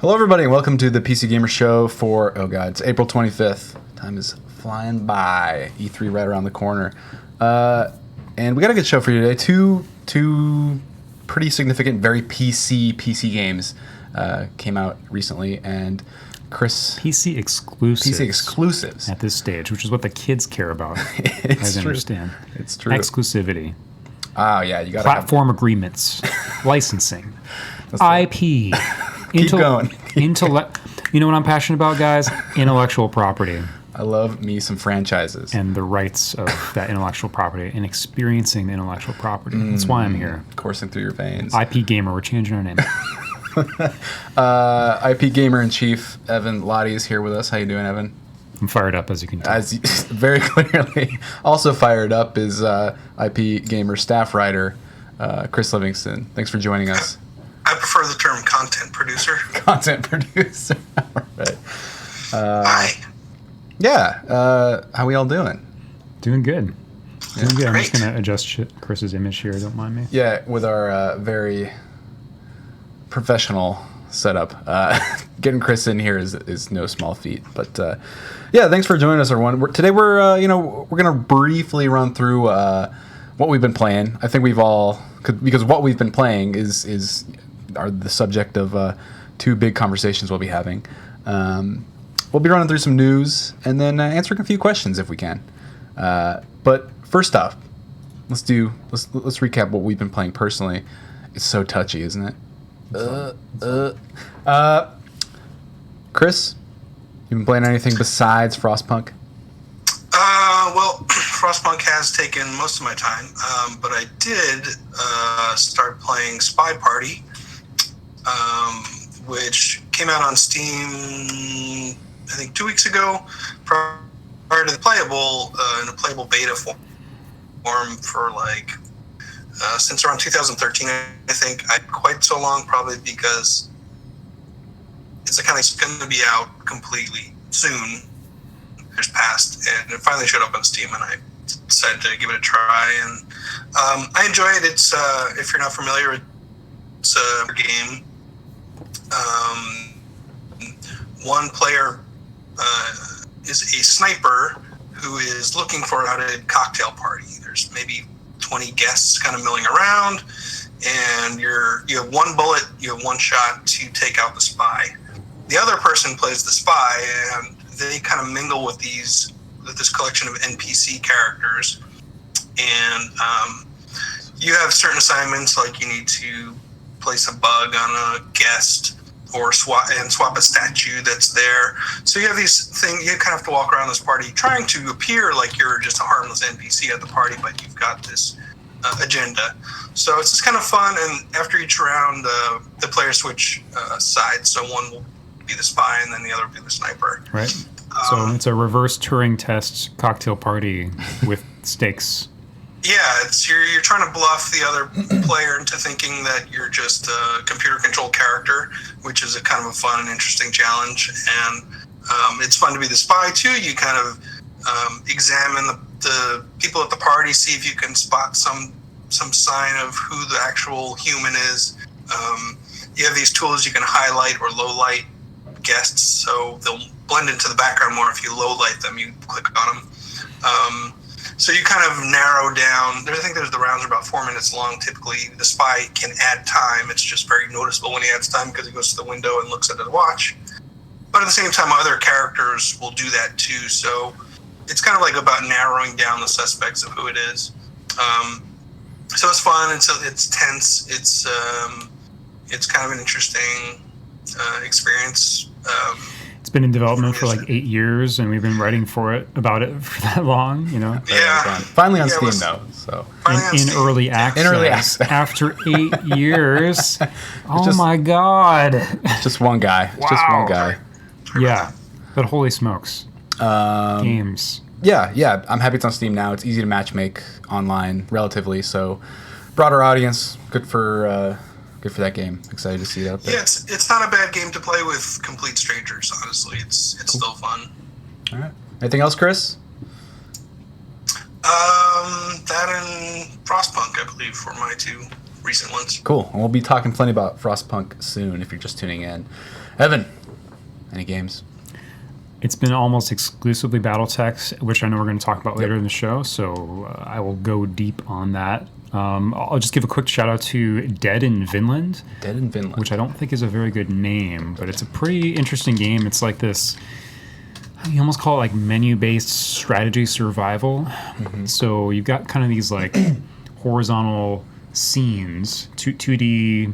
Hello, everybody, and welcome to the PC Gamer Show for, it's April 25th. Time is flying by. E3 right around the corner. And we got a good show for you today. Two pretty significant, very PC games came out recently, and Chris... PC exclusives at this stage, which is what the kids care about. It's I true. understand. It's true. Exclusivity. Oh, yeah, you got platform agreements, licensing, IP. Keep going. You know what I'm passionate about, guys? Intellectual property. I love me some franchises. And the rights of that intellectual property and experiencing the intellectual property. That's why I'm here. Coursing through your veins. IP Gamer, we're changing our name. IP Gamer in Chief, Evan Lottie is here with us. How you doing, Evan? I'm fired up, as you can tell. Very clearly. Also fired up is IP Gamer staff writer, Chris Livingston. Thanks for joining us. I prefer the term content producer. Content producer. All right. Hi. Yeah. How we all doing? Doing good. Doing good. I'm Great. just going to adjust Chris's image here. Don't mind me. Yeah, with our very professional setup. Getting Chris in here is no small feat. But yeah, thanks for joining us, everyone. Today we're going to briefly run through what we've been playing. I think we've all, because what we've been playing are the subject of two big conversations we'll be having. We'll be running through some news and then answering a few questions if we can. But first off, let's recap what we've been playing personally. It's so touchy, isn't it? Chris, you been playing anything besides Frostpunk? Well, Frostpunk has taken most of my time, but I did start playing Spy Party, which came out on Steam, I think 2 weeks ago, prior to the playable, in a playable beta form for since around 2013, I think. Quite so long, probably because it's going to be out completely soon. Years passed, and it finally showed up on Steam, and I decided to give it a try. And I enjoy it. It's if you're not familiar, it's a game. One player is a sniper who is looking for an outed cocktail party. There's maybe 20 guests kind of milling around, and you have one bullet, you have one shot to take out the spy. The other person plays the spy, and they kind of mingle with this collection of NPC characters, and you have certain assignments, like you need to place a bug on a guest or swap a statue that's there. So you have these things, you kind of have to walk around this party trying to appear like you're just a harmless NPC at the party, but you've got this agenda. So it's just kind of fun, and after each round, the players switch sides, so one will be the spy and then the other will be the sniper. Right. So it's a reverse Turing test cocktail party with stakes. Yeah, you're trying to bluff the other player into thinking that you're just a computer-controlled character, which is a kind of a fun and interesting challenge. And it's fun to be the spy too. You kind of examine the people at the party, see if you can spot some sign of who the actual human is. You have these tools you can highlight or low light guests, so they'll blend into the background more if you low light them. You click on them. So you kind of narrow down. I think the rounds are about 4 minutes long. Typically, the spy can add time. It's just very noticeable when he adds time because he goes to the window and looks at his watch. But at the same time, other characters will do that too. So it's kind of like about narrowing down the suspects of who it is. So it's fun. It's tense. It's kind of an interesting experience. It's been in development for 8 years, and we've been writing about it for that long, Yeah. Finally on Steam, though. So in early access. In early access. After 8 years. Just- my God. just one guy. Wow. Just one guy. Yeah. But holy smokes. Games. Yeah. I'm happy it's on Steam now. It's easy to matchmake online, relatively. So, broader audience. Good for that game. Excited to see it out there. Yeah, it's not a bad game to play with complete strangers. Honestly, it's Cool. still fun. All right. Anything else, Chris? That and Frostpunk, I believe, were my two recent ones. Cool. And we'll be talking plenty about Frostpunk soon if you're just tuning in. Evan, any games? It's been almost exclusively BattleTech, which I know we're going to talk about later in the show, so I will go deep on that. I'll just give a quick shout out to Dead in Vinland. Dead in Vinland. Which I don't think is a very good name, but it's a pretty interesting game. It's like this, you almost call it like menu-based strategy survival. So you've got kind of these like horizontal scenes, 2D,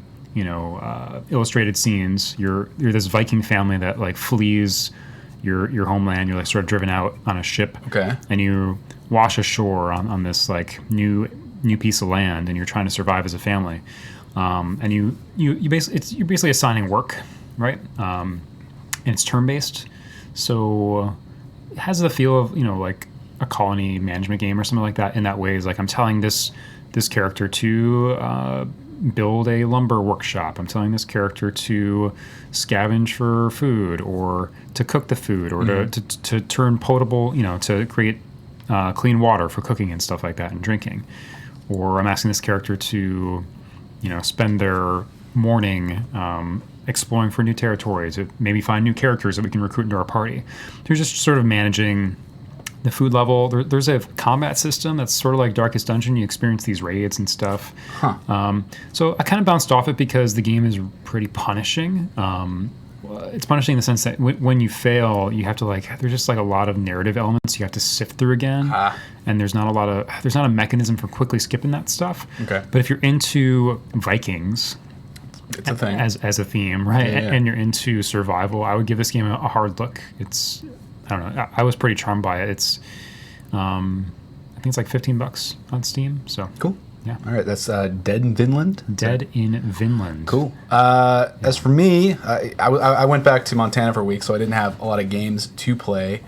illustrated scenes. You're this Viking family that like flees your homeland. You're like sort of driven out on a ship. Okay. And you wash ashore on this like new piece of land, and you're trying to survive as a family. And you're basically assigning work, right? And it's turn-based, so it has the feel of like a colony management game or something like that. In that way, is like I'm telling this character to build a lumber workshop. I'm telling this character to scavenge for food, or to cook the food, or to turn potable, to create clean water for cooking and stuff like that, and drinking. Or I'm asking this character to, spend their morning exploring for new territories, or maybe find new characters that we can recruit into our party. They're just sort of managing the food level. There's a combat system that's sort of like Darkest Dungeon. You experience these raids and stuff. So I kind of bounced off it because the game is pretty punishing. It's punishing in the sense that when you fail, you have to there's just like a lot of narrative elements you have to sift through again, and there's not a mechanism for quickly skipping that stuff. Okay. But if you're into Vikings, it's a thing as a theme, right? Yeah. And you're into survival, I would give this game a hard look. I don't know. I was pretty charmed by it. It's, I think it's like $15 on Steam. So cool. Yeah. All right. That's Dead in Vinland. Dead in Vinland. Cool. As for me, I went back to Montana for a week, so I didn't have a lot of games to play.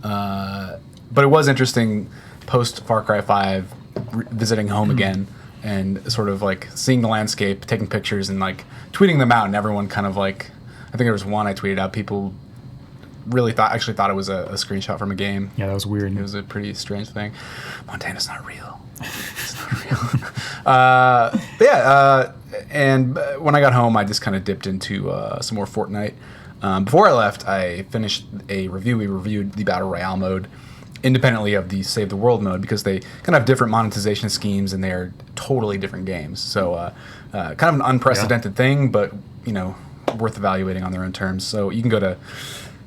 But it was interesting post Far Cry 5 visiting home again and sort of like seeing the landscape, taking pictures, and like tweeting them out. And everyone kind of like, I think there was one I tweeted out. People really thought it was a screenshot from a game. Yeah, that was weird. It was a pretty strange thing. Montana's not real. It's not real. And when I got home, I just kind of dipped into some more Fortnite. Before I left, I finished a review. We reviewed the Battle Royale mode independently of the Save the World mode because they kind of have different monetization schemes and they're totally different games. So kind of an unprecedented thing, but worth evaluating on their own terms. So you can go to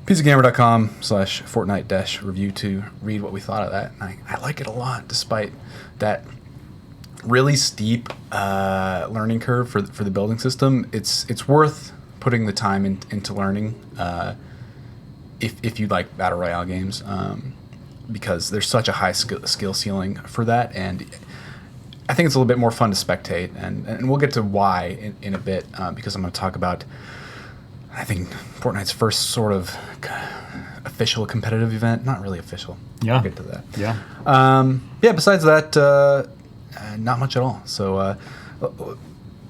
pcgamer.com/Fortnite-review to read what we thought of that. And I like it a lot, despite that really steep learning curve for the building system. It's worth putting the time into learning if you like Battle Royale games, because there's such a high skill ceiling for that. And I think it's a little bit more fun to spectate. And we'll get to why in a bit, because I'm going to talk about, I think, Fortnite's first sort of official competitive event. Not really official. Yeah. We'll get to that. Yeah. Besides that, not much at all. So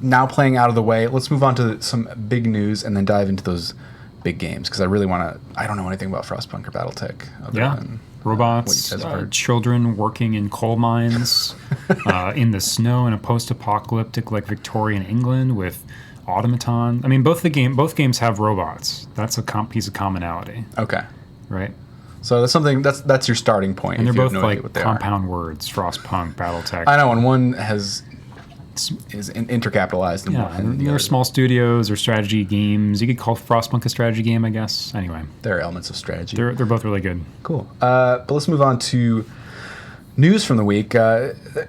now playing out of the way, let's move on to some big news and then dive into those big games, because I really want to. I don't know anything about Frostpunk or BattleTech. Robots, children working in coal mines, in the snow in a post-apocalyptic like Victorian England with automaton. I mean, both games have robots. That's a piece of commonality. Okay. Right. So that's something that's your starting point. And they're both like compound words: Frostpunk, BattleTech. I know, and one is intercapitalized. And they're small studios or strategy games. You could call Frostpunk a strategy game, I guess. Anyway, there are elements of strategy. They're both really good. Cool. But let's move on to news from the week.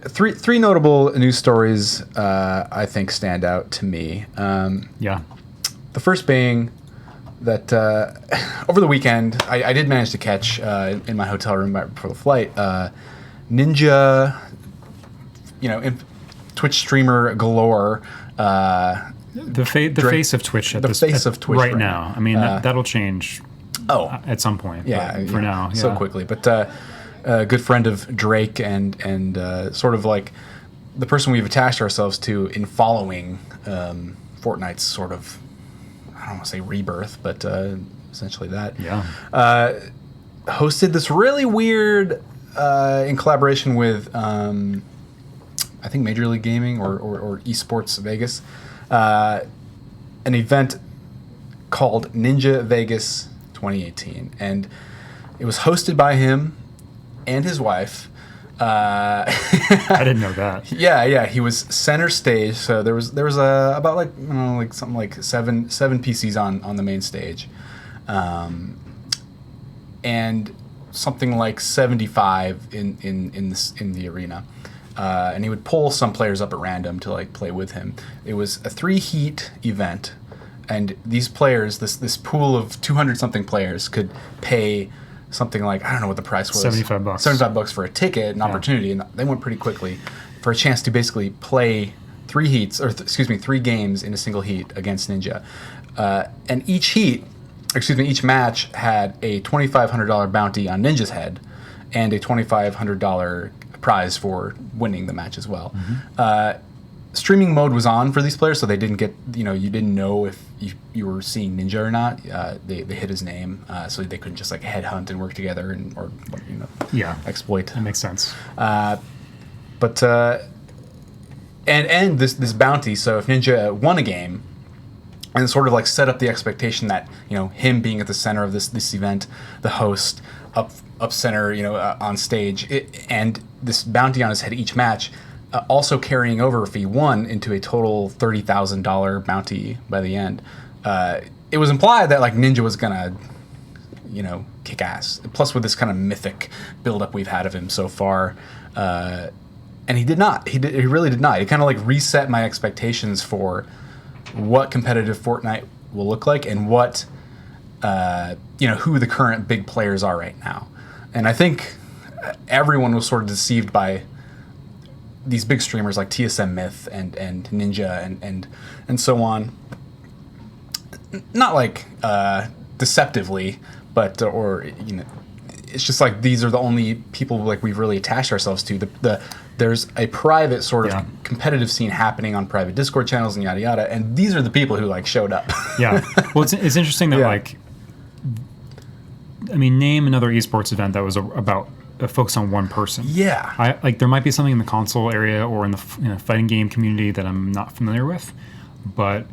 Three notable news stories I think stand out to me. The first being that over the weekend, I did manage to catch in my hotel room right before the flight, Ninja, Twitch streamer galore. The face of Twitch right now. I mean, that'll change. At some point. For now, so quickly. But a good friend of Drake and sort of like the person we've attached ourselves to in following Fortnite's sort of, I don't want to say rebirth, but essentially that. Hosted this really weird, in collaboration with, I think Major League Gaming or Esports Vegas, an event called Ninja Vegas 2018, and it was hosted by him and his wife. I didn't know that. Yeah, he was center stage. So there was about like something like seven PCs on the main stage, and something like 75 in the arena. And he would pull some players up at random to like play with him. It was a 3-heat event, and these players, this pool of 200 something players, could pay something like, I don't know what the price was, $75. $75 for a ticket, an opportunity, and they went pretty quickly for a chance to basically play 3 games in a single heat against Ninja. And each match had a $2,500 bounty on Ninja's head and a $2,500 prize for winning the match as well. Streaming mode was on for these players, so they didn't get, you didn't know if you were seeing Ninja or not. They hid his name, so they couldn't just like headhunt and work together or exploit. That makes sense. But this bounty. So if Ninja won a game, and sort of like set up the expectation that him being at the center of this event, the host up center, on stage, and this bounty on his head each match, also carrying over if he won into a total $30,000 bounty by the end. It was implied that like Ninja was gonna, kick ass. Plus with this kind of mythic buildup we've had of him so far, and he did not. He really did not. He kind of like reset my expectations for what competitive Fortnite will look like and what who the current big players are right now. And I think everyone was sort of deceived by these big streamers like TSM Myth and Ninja and so on. Not like deceptively, but it's just like these are the only people like we've really attached ourselves to. There's a private sort of competitive scene happening on private Discord channels and yada yada, and these are the people who like showed up. Yeah, well, it's interesting that name another esports event that was about a focus on one person. Yeah, there might be something in the console area or in the fighting game community that I'm not familiar with, but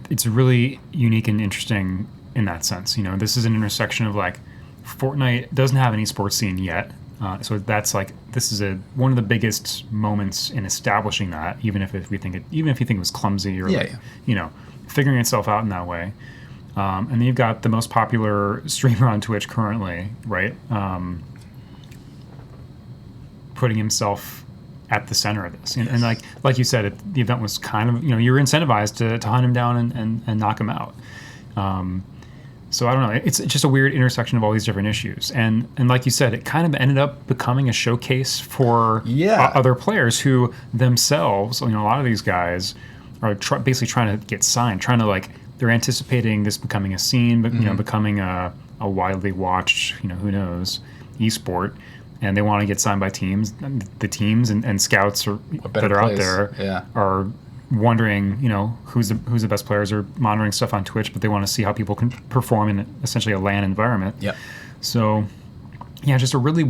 it's really unique and interesting in that sense. This is an intersection of like Fortnite doesn't have an esports scene yet. So that's like this is one of the biggest moments in establishing that, even if you think it was clumsy or figuring itself out in that way. And then you've got the most popular streamer on Twitch currently, right? Putting himself at the center of this, and like you said, the event was kind of you were incentivized to hunt him down and knock him out. So I don't know. It's just a weird intersection of all these different issues, and like you said, it kind of ended up becoming a showcase for other players who themselves, a lot of these guys are basically trying to get signed, they're anticipating this becoming a scene, but becoming a widely watched, who knows, esport, and they want to get signed by teams. The teams and scouts that are out there are wondering, who's the best players, or monitoring stuff on Twitch, but they want to see how people can perform in essentially a LAN environment. Yep. So, just a really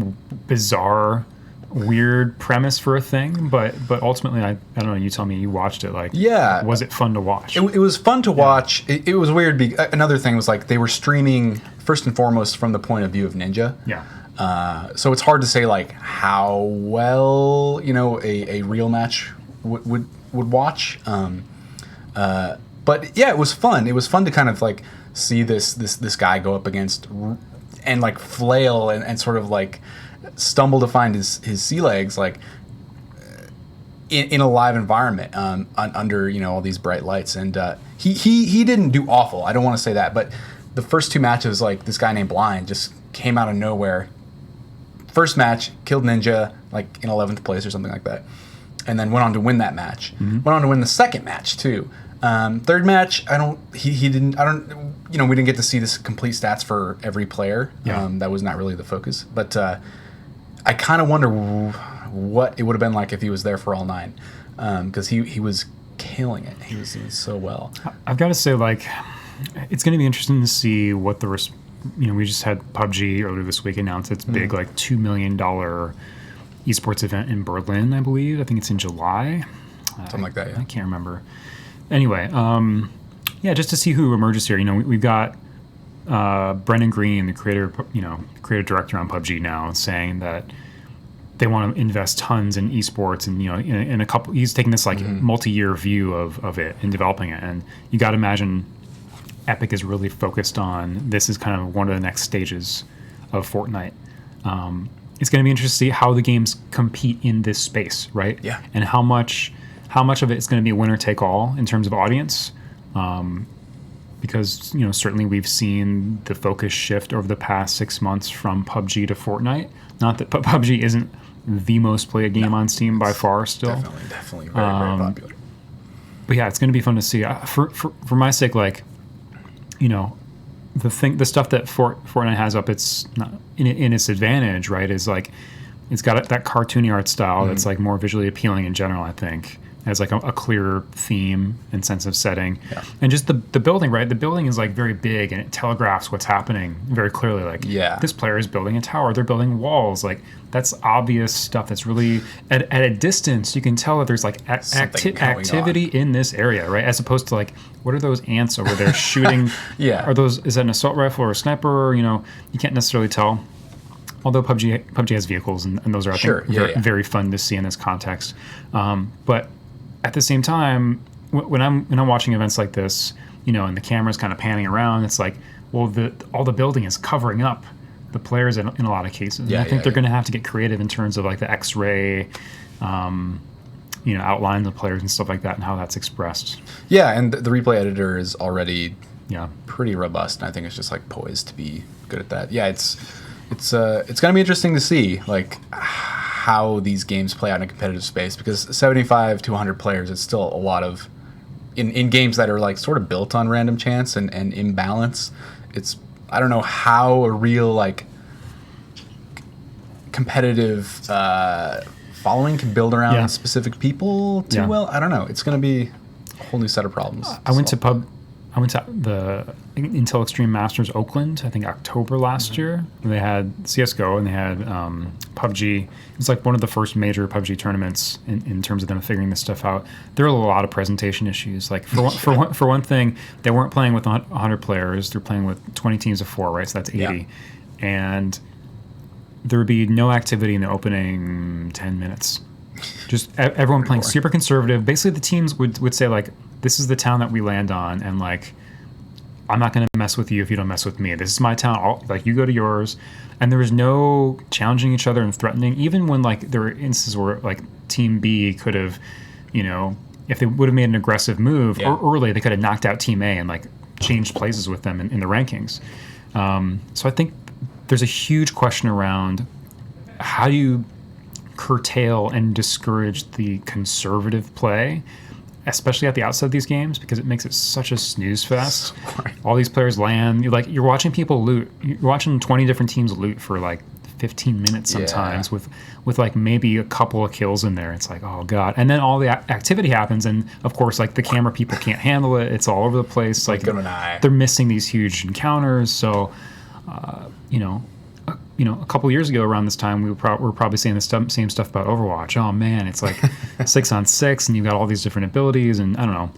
bizarre, weird premise for a thing, but ultimately, I don't know. You tell me, you watched it. Was it fun to watch? It was fun to watch. It was weird. Another thing was like they were streaming first and foremost from the point of view of Ninja. Yeah. So it's hard to say like how well a real match would watch, but yeah, it was fun. It was fun to kind of like see this guy go up against and like flail and sort of like stumble to find his sea legs like in a live environment under all these bright lights, and he didn't do awful. I don't want to say that, but the first 2 matches, like this guy named Blind just came out of nowhere. First match killed Ninja like in 11th place or something like that. And then went on to win that match. Went on to win the second match too. Third match, we didn't get to see this complete stats for every player. That was not really the focus. But I kind of wonder what it would have been like if he was there for all 9, because he was killing it. He was doing so well. I've got to say, it's going to be interesting to see what we just had PUBG earlier this week announce its big $2 million esports event in Berlin, I believe. I think it's in July. Something like that, yeah. I can't remember. Anyway, Yeah, just to see who emerges here. We've got Brendan Green, the creative director on PUBG now, saying that they want to invest tons in esports, and in a couple, he's taking this like multi-year view of it and developing it. And you got to imagine Epic is really focused on this is kind of one of the next stages of Fortnite. It's going to be interesting to see how the games compete in this space, right? Yeah. And how much of it is going to be winner take all in terms of audience. Because certainly we've seen the focus shift over the past 6 months from PUBG to Fortnite. Not that PUBG isn't the most played game on Steam by far still. Definitely very, very popular. But yeah, it's going to be fun to see. For my sake, like, the stuff that Fortnite has up its not in its advantage, right, is like it's got that cartoony art style that's like more visually appealing in general, I think. It has like a clear theme and sense of setting. Yeah. And just the building, right? The building is like very big and it telegraphs what's happening very clearly. Like, this player is building a tower, they're building walls. Like, that's obvious stuff that's really at a distance you can tell that there's like activity in this area, right? As opposed to like, what are those ants over there shooting? Is that an assault rifle or a sniper? You can't necessarily tell. Although PUBG has vehicles and those are I think very fun to see in this context. But at the same time, when I'm watching events like this, and the camera's kind of panning around, it's like, well, all the building is covering up the players in a lot of cases. And I think they're going to have to get creative in terms of like the X-ray, outlines of players and stuff like that, and how that's expressed. Yeah, and the replay editor is already pretty robust, and I think it's just like poised to be good at that. Yeah, it's going to be interesting to see like how these games play out in a competitive space, because 75 to 100 players is still a lot of in games that are like sort of built on random chance and imbalance. It's, I don't know how a real like competitive following can build around specific people too well. I don't know. It's going to be a whole new set of problems. I went to the Intel Extreme Masters Oakland, I think October last year. And they had CSGO and they had PUBG. It was like one of the first major PUBG tournaments in terms of them figuring this stuff out. There were a lot of presentation issues. Like for one thing, they weren't playing with 100 players. They're playing with 20 teams of 4, right? So that's 80. Yeah. And there would be no activity in the opening 10 minutes. Just everyone playing super conservative. Basically, the teams would say, like, this is the town that we land on, and, like, I'm not going to mess with you if you don't mess with me. This is my town. You go to yours. And there was no challenging each other and threatening, even when, like, there were instances where, like, Team B could have, if they would have made an aggressive move or early, they could have knocked out Team A and, like, changed places with them in the rankings. So I think there's a huge question around how do you curtail and discourage the conservative play, especially at the outset of these games, because it makes it such a snooze fest. All these players land. You're watching people loot. You're watching 20 different teams loot for like 15 minutes sometimes with like maybe a couple of kills in there. It's like, oh God. And then all the activity happens, and of course, like the camera people can't handle it. It's all over the place. Like they're missing these huge encounters. So, a couple of years ago around this time, we were probably saying the same stuff about Overwatch. Oh man, it's like 6-on-6, and you've got all these different abilities, and I don't know.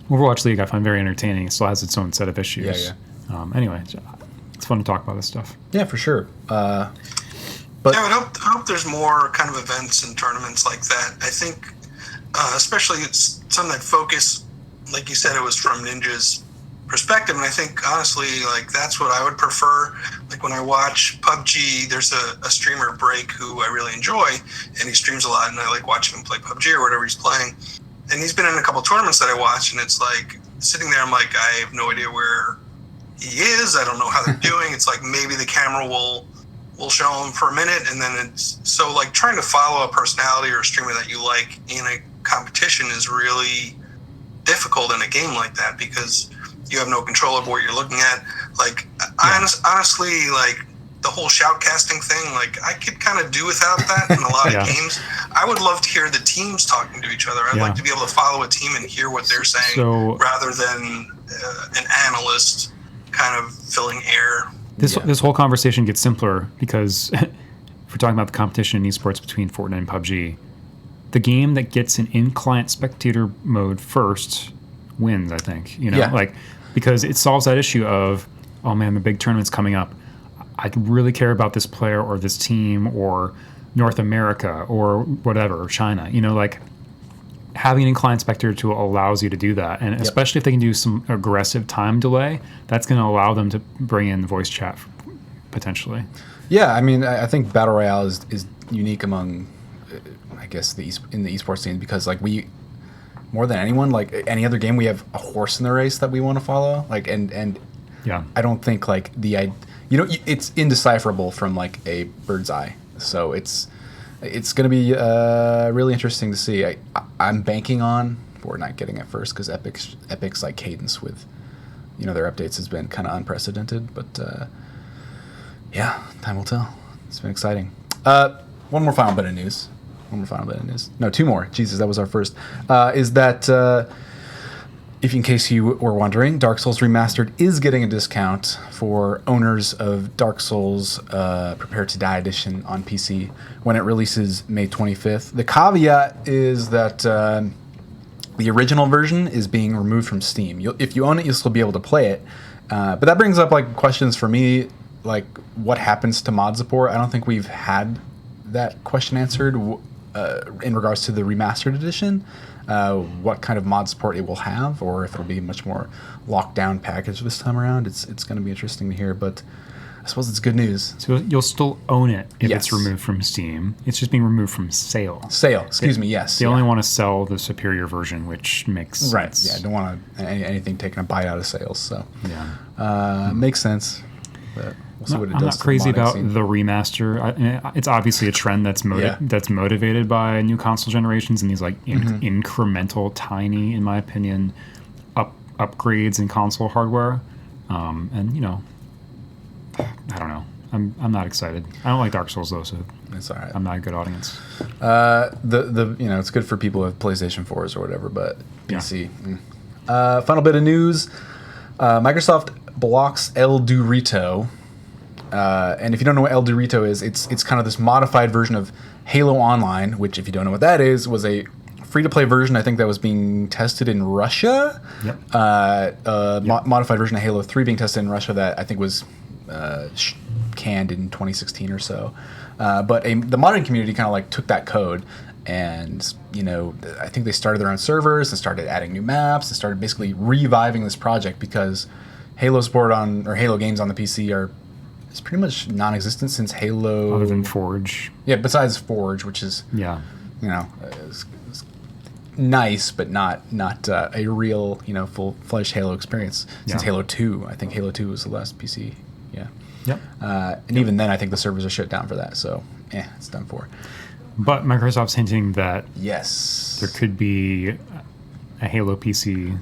Overwatch League I find very entertaining. It still has its own set of issues. Anyway, it's fun to talk about this stuff. Yeah, for sure. But I hope there's more kind of events and tournaments like that. I think, especially some that focus, like you said, it was from Ninja's perspective, and I think honestly, like that's what I would prefer. Like when I watch PUBG, there's a streamer, Break, who I really enjoy, and he streams a lot, and I like watching him play PUBG or whatever he's playing. And he's been in a couple tournaments that I watch, and it's like sitting there, I'm like, I have no idea where he is. I don't know how they're doing. It's like maybe the camera will show him for a minute, and then it's so like trying to follow a personality or a streamer that you like in a competition is really difficult in a game like that, because you have no control over what you're looking at. Like, honestly, like the whole shoutcasting thing, like I could kind of do without that in a lot of games. I would love to hear the teams talking to each other. I'd like to be able to follow a team and hear what they're saying rather than an analyst kind of filling air. This whole conversation gets simpler because if we're talking about the competition in esports between Fortnite and PUBG, the game that gets an in-client spectator mode first wins, I think. You know, Yeah. like, because it solves that issue of, oh man, the big tournament's coming up. I really care about this player or this team or North America or whatever, or China. You know, like, having an in-client spectator tool allows you to do that. And especially if they can do some aggressive time delay, that's going to allow them to bring in voice chat potentially. Yeah, I mean, I think Battle Royale is unique among, I guess, in the esports scene, because like we, more than anyone, like any other game, we have a horse in the race that we want to follow. Like, and Yeah. I don't think like it's indecipherable from like a bird's eye. So it's going to be really interesting to see. I'm banking on Fortnite getting it first, because Epic's like cadence with, you know, their updates has been kind of unprecedented. But yeah, time will tell. It's been exciting. One more final bit of news. No, two more. Jesus, that was our first. Is that if in case you were wondering, Dark Souls Remastered is getting a discount for owners of Dark Souls Prepare to Die Edition on PC when it releases May 25th. The caveat is that the original version is being removed from Steam. If you own it, you'll still be able to play it. But that brings up like questions for me, like what happens to mod support? I don't think we've had that question answered in regards to the Remastered Edition. What kind of mod support it will have, or if it'll be a much more locked down package this time around. It's going to be interesting to hear, but I suppose it's good news. So you'll still own it if Yes. it's removed from Steam. It's just being removed from sale. Excuse me, yes. They only want to sell the superior version, which makes sense. Yeah, I don't want anything taking a bite out of sales, so Yeah. makes sense. But we'll see what it I'm does. not to the crazy modding about scene. the remaster. It's obviously a trend that's motivated by new console generations and these like incremental, tiny, in my opinion, upgrades in console hardware. And you know, I don't know. I'm not excited. I don't like Dark Souls though, so It's all right. I'm not a good audience. The you know, it's good for people who have PlayStation 4s or whatever, but PC. Final bit of news: Microsoft blocks El Dorito. And if you don't know what El Dorito is, it's kind of this modified version of Halo Online, which, if you don't know what that is, was a free-to-play version, I think, that was being tested in Russia. Yep. Modified version of Halo 3 being tested in Russia that I think was canned in 2016 or so. But the modding community kind of like took that code and, you know, I think they started their own servers and started adding new maps and started basically reviving this project, because Halo support or Halo games on the PC it's pretty much non-existent since Halo. Other than Forge. Yeah, besides Forge, which is, Yeah. you know, is nice, but not a real, you know, full-fledged Halo experience since Halo 2. I think Halo 2 was the last PC. Yeah. Yep. And even then, I think the servers are shut down for that. So, it's done for. But Microsoft's hinting that Yes. there could be a Halo PC.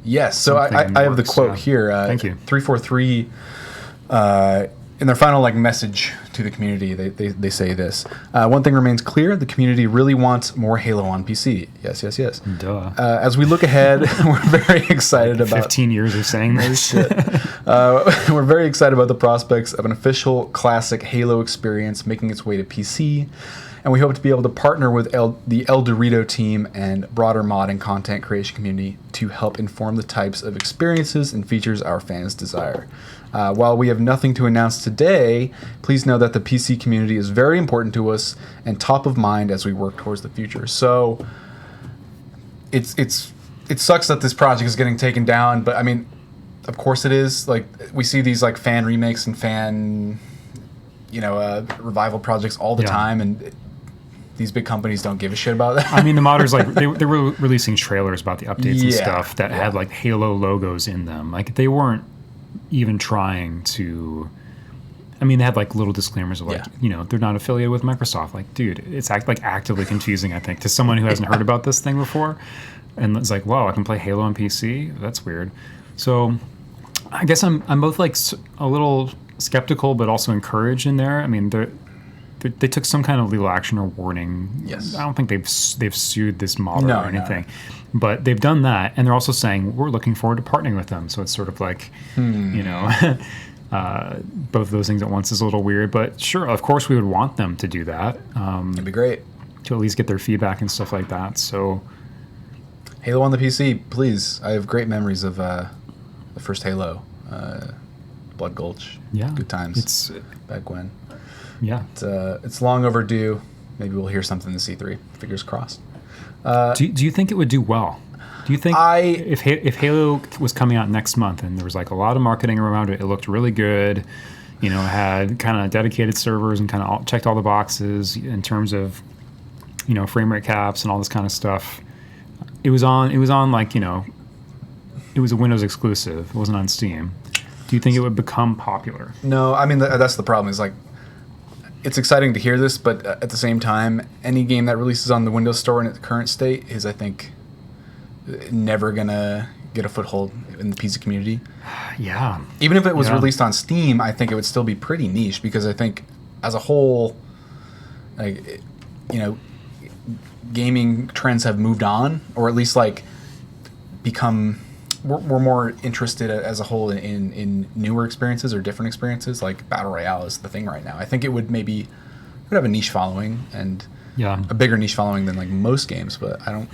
Yes. So something in I have the works, quote yeah. here. Thank you. 343. In their final message to the community, they say this: one thing remains clear: the community really wants more Halo on PC. Yes, yes, yes. Duh. As we look ahead, we're very excited about 15 years of saying this. we're very excited about the prospects of an official classic Halo experience making its way to PC, and we hope to be able to partner with the El Dorito team and broader mod and content creation community to help inform the types of experiences and features our fans desire. While we have nothing to announce today, please know that the PC community is very important to us and top of mind as we work towards the future. So it sucks that this project is getting taken down, but I mean, of course it is. Like, we see these like fan remakes and fan, you know, revival projects all the time, and these big companies don't give a shit about that. I mean, the modders, like, they were releasing trailers about the updates and stuff that had like Halo logos in them. Like, they weren't even trying to. I mean, they had like little disclaimers of like, you know, they're not affiliated with Microsoft. Like, dude, it's actively confusing, I think, to someone who hasn't heard about this thing before. And it's like, wow, I can play Halo on PC? That's weird. So I guess I'm both like a little skeptical, but also encouraged in there. I mean, they took some kind of legal action or warning. Yes. I don't think they've sued this model No, or anything. no. But they've done that, and they're also saying we're looking forward to partnering with them. So it's sort of like, you know, both of those things at once is a little weird. But sure, of course, we would want them to do that. It'd be great. To at least get their feedback and stuff like that. So Halo on the PC, please. I have great memories of the first Halo, Blood Gulch. Yeah, good times. It's back when. Yeah, it's long overdue. Maybe we'll hear something this E3. Fingers crossed. Do you think it would do well? Do you think if Halo was coming out next month and there was like a lot of marketing around it, it looked really good, you know, had kind of dedicated servers and kind of checked all the boxes in terms of, you know, frame rate caps and all this kind of stuff. It was on like, you know, it was a Windows exclusive. It wasn't on Steam. Do you think it would become popular? No, I mean, that's the problem is like, it's exciting to hear this, but at the same time, any game that releases on the Windows Store in its current state is, I think, never gonna get a foothold in the PC community. Yeah. Even if it was released on Steam, I think it would still be pretty niche because I think, as a whole, like, you know, gaming trends have moved on, or at least like become. We're more interested as a whole in newer experiences or different experiences. Like Battle Royale is the thing right now. I think it would have a niche following and a bigger niche following than like most games, but I don't.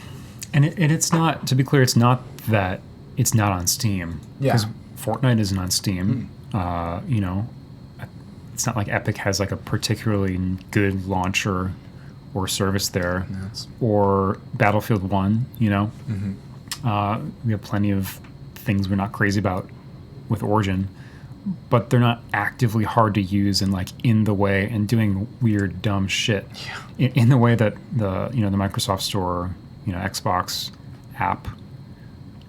And it's not, to be clear, it's not that it's not on Steam. Yeah. Because Fortnite isn't on Steam. You know, it's not like Epic has like a particularly good launcher or service there. Yes. Or Battlefield 1, you know. Mm-hmm. We have plenty of things we're not crazy about with Origin, but they're not actively hard to use and like in the way and doing weird dumb shit in the way that the Microsoft Store, you know, Xbox app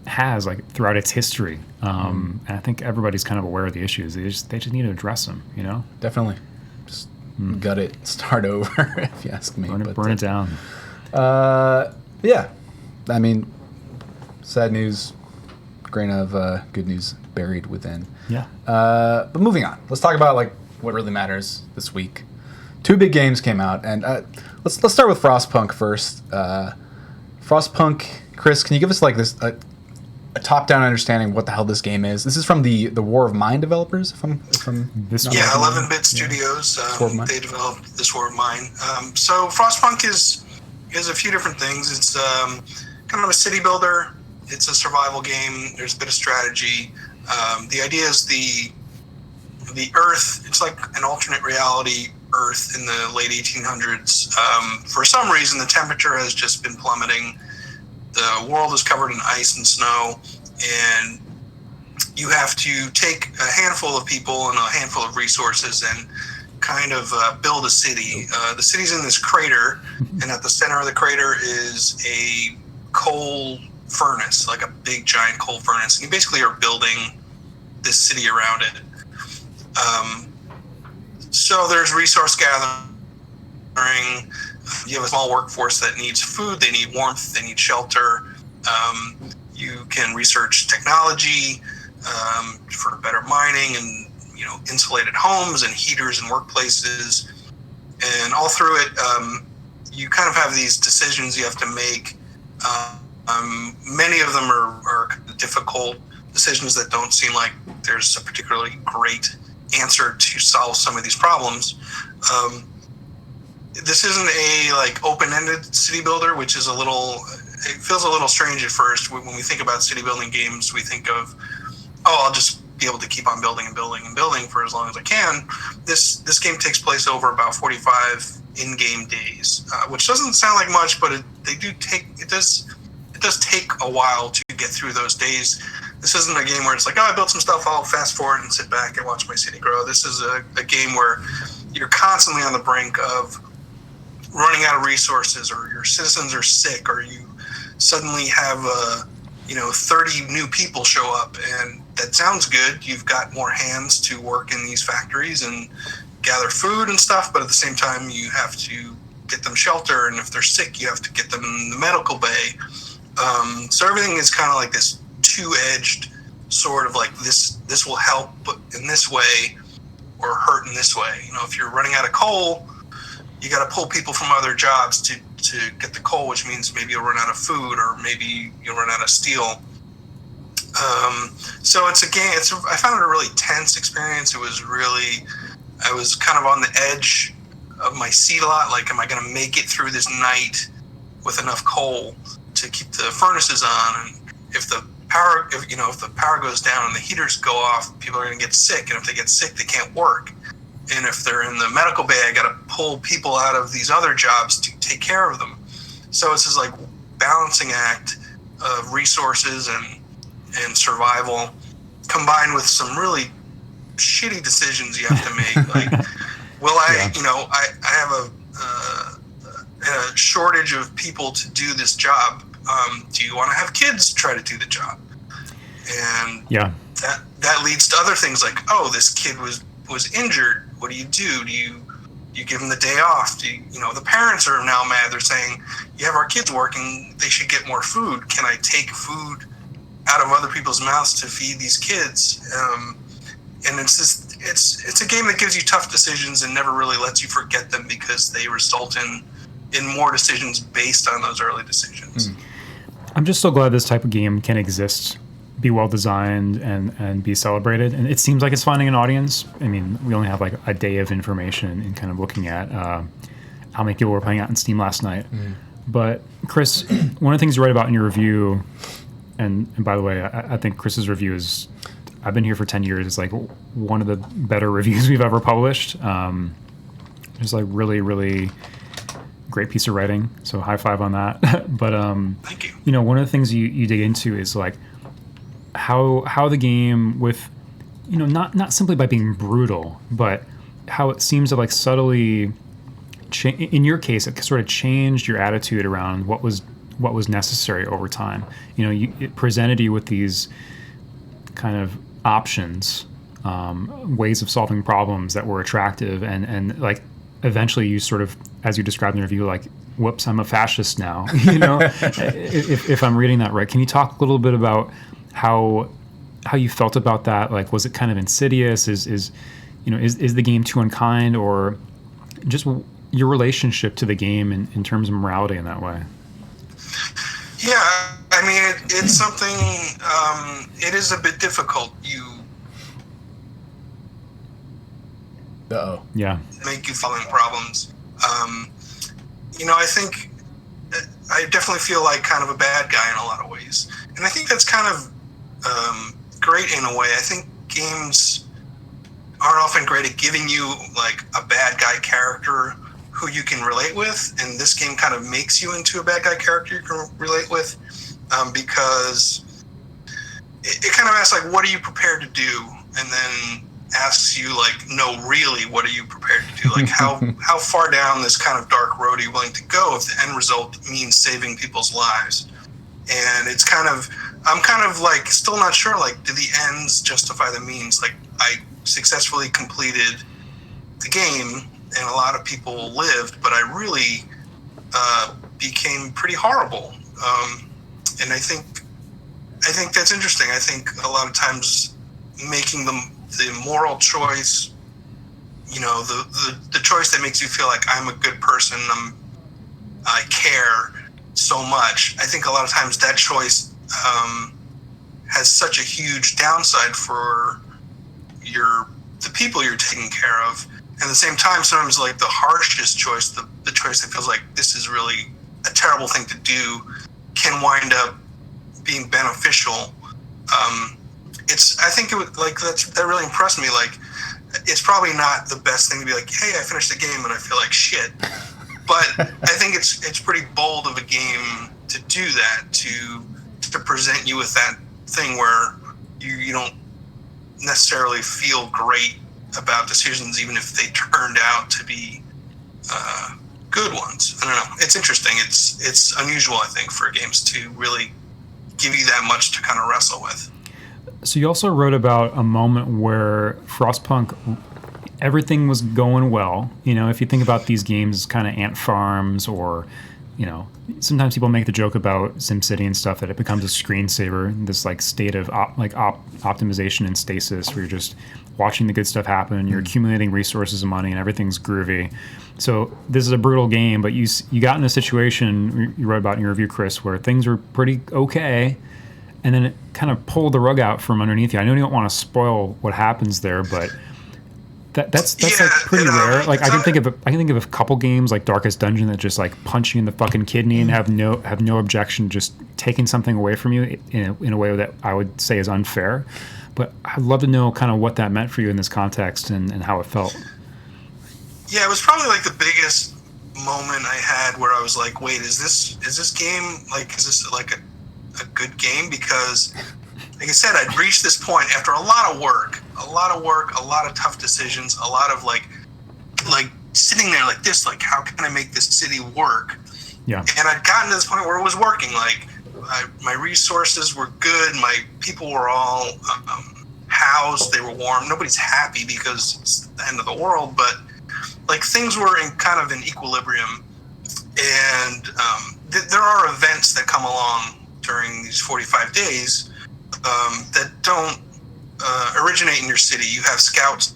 has like throughout its history. And I think everybody's kind of aware of the issues. They just need to address them, you know. Definitely, just gut it, start over. If you ask me, burn it down. Yeah, I mean. Sad news, grain of good news buried within. Yeah. But moving on, let's talk about like what really matters this week. 2 big games came out, and let's start with Frostpunk first. Frostpunk, Chris, can you give us like this a top-down understanding of what the hell this game is? This is from the War of Mine developers. If I'm 11-bit studios. They developed this War of Mine. So Frostpunk is a few different things. It's kind of a city builder. It's a survival game. There's a bit of strategy. The idea is the Earth. It's like an alternate reality Earth in the late 1800s. For some reason, the temperature has just been plummeting. The world is covered in ice and snow, and you have to take a handful of people and a handful of resources and kind of build a city. The city's in this crater, and at the center of the crater is a coal furnace, like a big giant coal furnace, and you basically are building this city around it. So there's resource gathering. You have a small workforce that needs food, they need warmth, they need shelter. You can research technology for better mining and, you know, insulated homes and heaters in workplaces. And all through it, you kind of have these decisions you have to make. Many of them are difficult decisions that don't seem like there's a particularly great answer to solve some of these problems. This isn't a like open-ended city builder, which is it feels a little strange at first. When we think about city building games, we think of, I'll just be able to keep on building and building and building for as long as I can. This game takes place over about 45 in-game days, which doesn't sound like much, but it does take a while to get through those days. This isn't a game where it's like, I built some stuff, I'll fast forward and sit back and watch my city grow. This is a game where you're constantly on the brink of running out of resources, or your citizens are sick, or you suddenly have 30 new people show up, and that sounds good. You've got more hands to work in these factories and gather food and stuff, but at the same time you have to get them shelter, and if they're sick you have to get them in the medical bay. So everything is kind of like this two-edged sort of like this will help in this way or hurt in this way. You know, if you're running out of coal, you got to pull people from other jobs to get the coal, which means maybe you'll run out of food, or maybe you'll run out of steel. So it's a game. I found it a really tense experience. I was kind of on the edge of my seat a lot. Like, am I going to make it through this night with enough coal? to keep the furnaces on. And if the power goes down and the heaters go off, people are going to get sick. And if they get sick, they can't work. And if they're in the medical bay, I got to pull people out of these other jobs to take care of them. So it's this like balancing act of resources and survival, combined with some really shitty decisions you have to make. Like, will I, I have a shortage of people to do this job. Do you want to have kids try to do the job? And that leads to other things like, oh, this kid was injured. What do? Do you give them the day off? The parents are now mad. They're saying, you have our kids working, they should get more food. Can I take food out of other people's mouths to feed these kids? And it's a game that gives you tough decisions and never really lets you forget them, because they result in more decisions based on those early decisions. I'm just so glad this type of game can exist, be well designed, and be celebrated. And it seems like it's finding an audience. I mean, we only have like a day of information in kind of looking at how many people were playing out in Steam last night. But Chris, one of the things you write about in your review, and by the way, I think Chris's review is, I've been here for 10 years. It's like one of the better reviews we've ever published. It's like really, really great piece of writing. So high five on that. But, Thank you. One of the things you dig into is like how the game with, not simply by being brutal, but how it seems to like subtly, in your case, it sort of changed your attitude around what was necessary over time. It presented you with these kind of options, ways of solving problems that were attractive, and like eventually you sort of, as you described in the review, like, whoops, I'm a fascist now. If I'm reading that right, can you talk a little bit about how you felt about that? Like, was it kind of insidious? Is the game too unkind, or just your relationship to the game in terms of morality in that way? Yeah, I mean, it's something, it is a bit difficult. Yeah. Make you solving problems. I think I definitely feel like kind of a bad guy in a lot of ways. And I think that's kind of great in a way. I think games aren't often great at giving you like a bad guy character who you can relate with, and this game kind of makes you into a bad guy character you can relate with, because it kind of asks like, what are you prepared to do, and then asks you like, no, really, what are you prepared to do? Like, how far down this kind of dark road are you willing to go if the end result means saving people's lives? And it's kind of, I'm kind of like still not sure, like, do the ends justify the means? Like, I successfully completed the game and a lot of people lived, but I really became pretty horrible. And I think that's interesting. I think a lot of times making the moral choice, the choice that makes you feel like I'm a good person, I care so much. I think a lot of times that choice has such a huge downside for the people you're taking care of. And at the same time, sometimes like the harshest choice, the choice that feels like this is really a terrible thing to do, can wind up being beneficial. I think it would, like, that really impressed me. Like, it's probably not the best thing to be like, hey, I finished the game and I feel like shit. But I think it's pretty bold of a game to do that, to present you with that thing where you don't necessarily feel great about decisions, even if they turned out to be good ones. I don't know. It's interesting. It's unusual, I think, for games to really give you that much to kind of wrestle with. So you also wrote about a moment where Frostpunk, everything was going well. If you think about these games, kind of ant farms, or, sometimes people make the joke about SimCity and stuff, that it becomes a screensaver, this like state of optimization and stasis, where you're just watching the good stuff happen, you're accumulating resources and money, and everything's groovy. So this is a brutal game, but you got in a situation, you wrote about in your review, Chris, where things were pretty okay, and then it kind of pulled the rug out from underneath you. I know you don't want to spoil what happens there, but That's Yeah, like pretty and, rare. Like I it's can think of a couple games like Darkest Dungeon that just like punch you in the fucking kidney and have no objection just taking something away from you in a way that I would say is unfair. But I'd love to know kind of what that meant for you in this context and how it felt. Yeah, it was probably like the biggest moment I had where I was like, wait, is this game like, is this like a good game? Because like I said, I'd reached this point after a lot of work, a lot of tough decisions, a lot of like sitting there like this, like how can I make this city work? Yeah. And I'd gotten to this point where it was working. Like my resources were good, my people were all housed, they were warm. Nobody's happy because it's the end of the world, but like things were in kind of an equilibrium. And there are events that come along during these 45 days that don't originate in your city. You have scouts.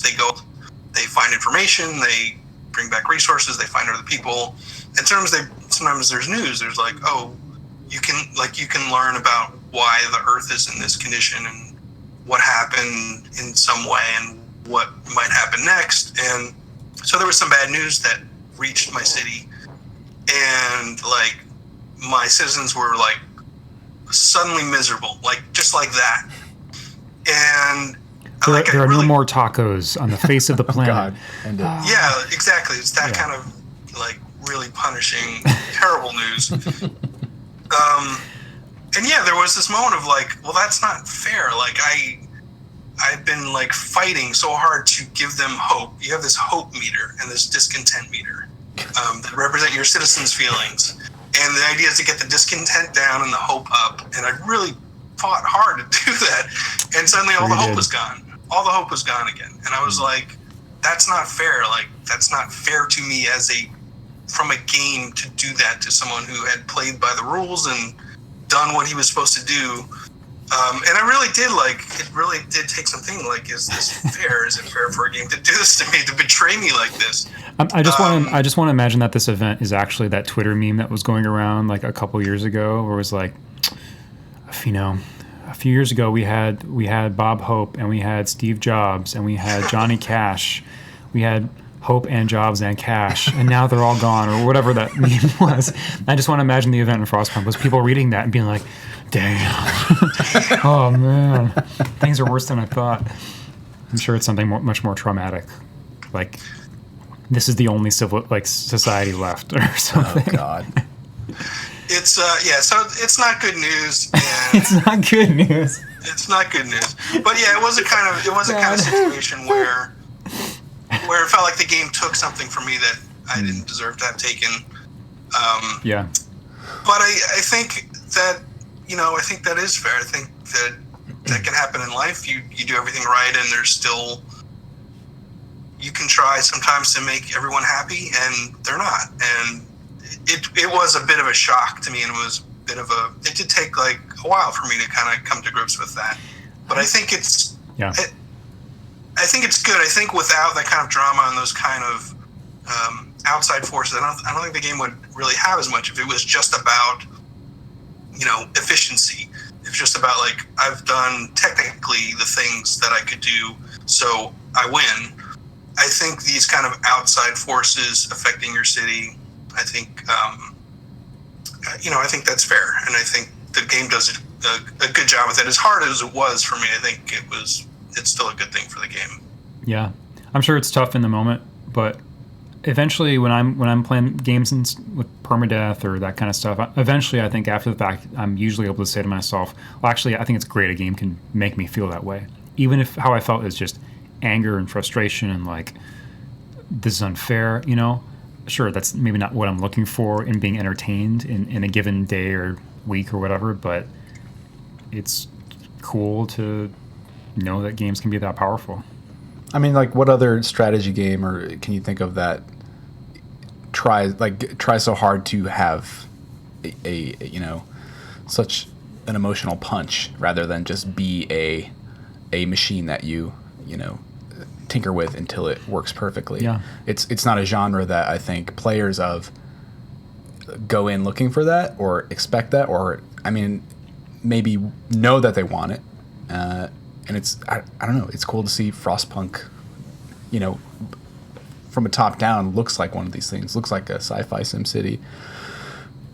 They go, they find information, they bring back resources, they find other people. And sometimes there's news. There's like, oh, you can learn about why the Earth is in this condition and what happened in some way and what might happen next. And so there was some bad news that reached my city, and like my citizens were like suddenly miserable, like just like that. And there are no more tacos on the face of the planet. God. Yeah, exactly. It's that kind of like really punishing, terrible news. And yeah, there was this moment of like, well, that's not fair. Like I've been like fighting so hard to give them hope. You have this hope meter and this discontent meter that represent your citizens' feelings. And the idea is to get the discontent down and the hope up. And I really fought hard to do that. And suddenly all the hope was gone. All the hope was gone again. And I was like, that's not fair. Like, that's not fair to me from a game to do that to someone who had played by the rules and done what he was supposed to do. And I really did it really did take some thinking, like, is this fair? Is it fair for a game to do this to me, to betray me like this? I just want to imagine that this event is actually that Twitter meme that was going around like a couple years ago, where it was like, you know, a few years ago we had Bob Hope and we had Steve Jobs and we had Johnny Cash, we had Hope and Jobs and Cash, and now they're all gone, or whatever that meme was. I just want to imagine the event in Frostpunk was people reading that and being like, damn. Oh man, things are worse than I thought. I'm sure it's something much more traumatic, like this is the only society left or something. Oh God. It's so it's not good news. And it's not good news. It's not good news. But yeah, it was a kind of situation where it felt like the game took something from me that I didn't deserve to have taken. Yeah. But I think that, I think that is fair. I think that can happen in life. You do everything right, and there's still, you can try sometimes to make everyone happy, and they're not. And it was a bit of a shock to me, and it did take like a while for me to kind of come to grips with that. But I think it's I think it's good. I think without that kind of drama and those kind of outside forces, I don't think the game would really have as much if it was just about, efficiency. It's just about like, I've done technically the things that I could do, so I win. I think these kind of outside forces affecting your city, I think, I think that's fair. And I think the game does a good job with it. As hard as it was for me, I think it's still a good thing for the game. Yeah, I'm sure it's tough in the moment, but eventually, when I'm playing games with permadeath or that kind of stuff, eventually I think after the fact, I'm usually able to say to myself, well, actually, I think it's great a game can make me feel that way, even if how I felt is just anger and frustration and like, this is unfair. Sure, that's maybe not what I'm looking for in being entertained in a given day or week or whatever, but it's cool to know that games can be that powerful. I mean, like, what other strategy game or can you think of that try so hard to have a such an emotional punch rather than just be a machine that you tinker with until it works perfectly. Yeah. It's not a genre that I think players of go in looking for that or expect that, or maybe know that they want it. And it's I don't know, it's cool to see Frostpunk you know, from a top down, looks like one of these things. Looks like a sci-fi sim city,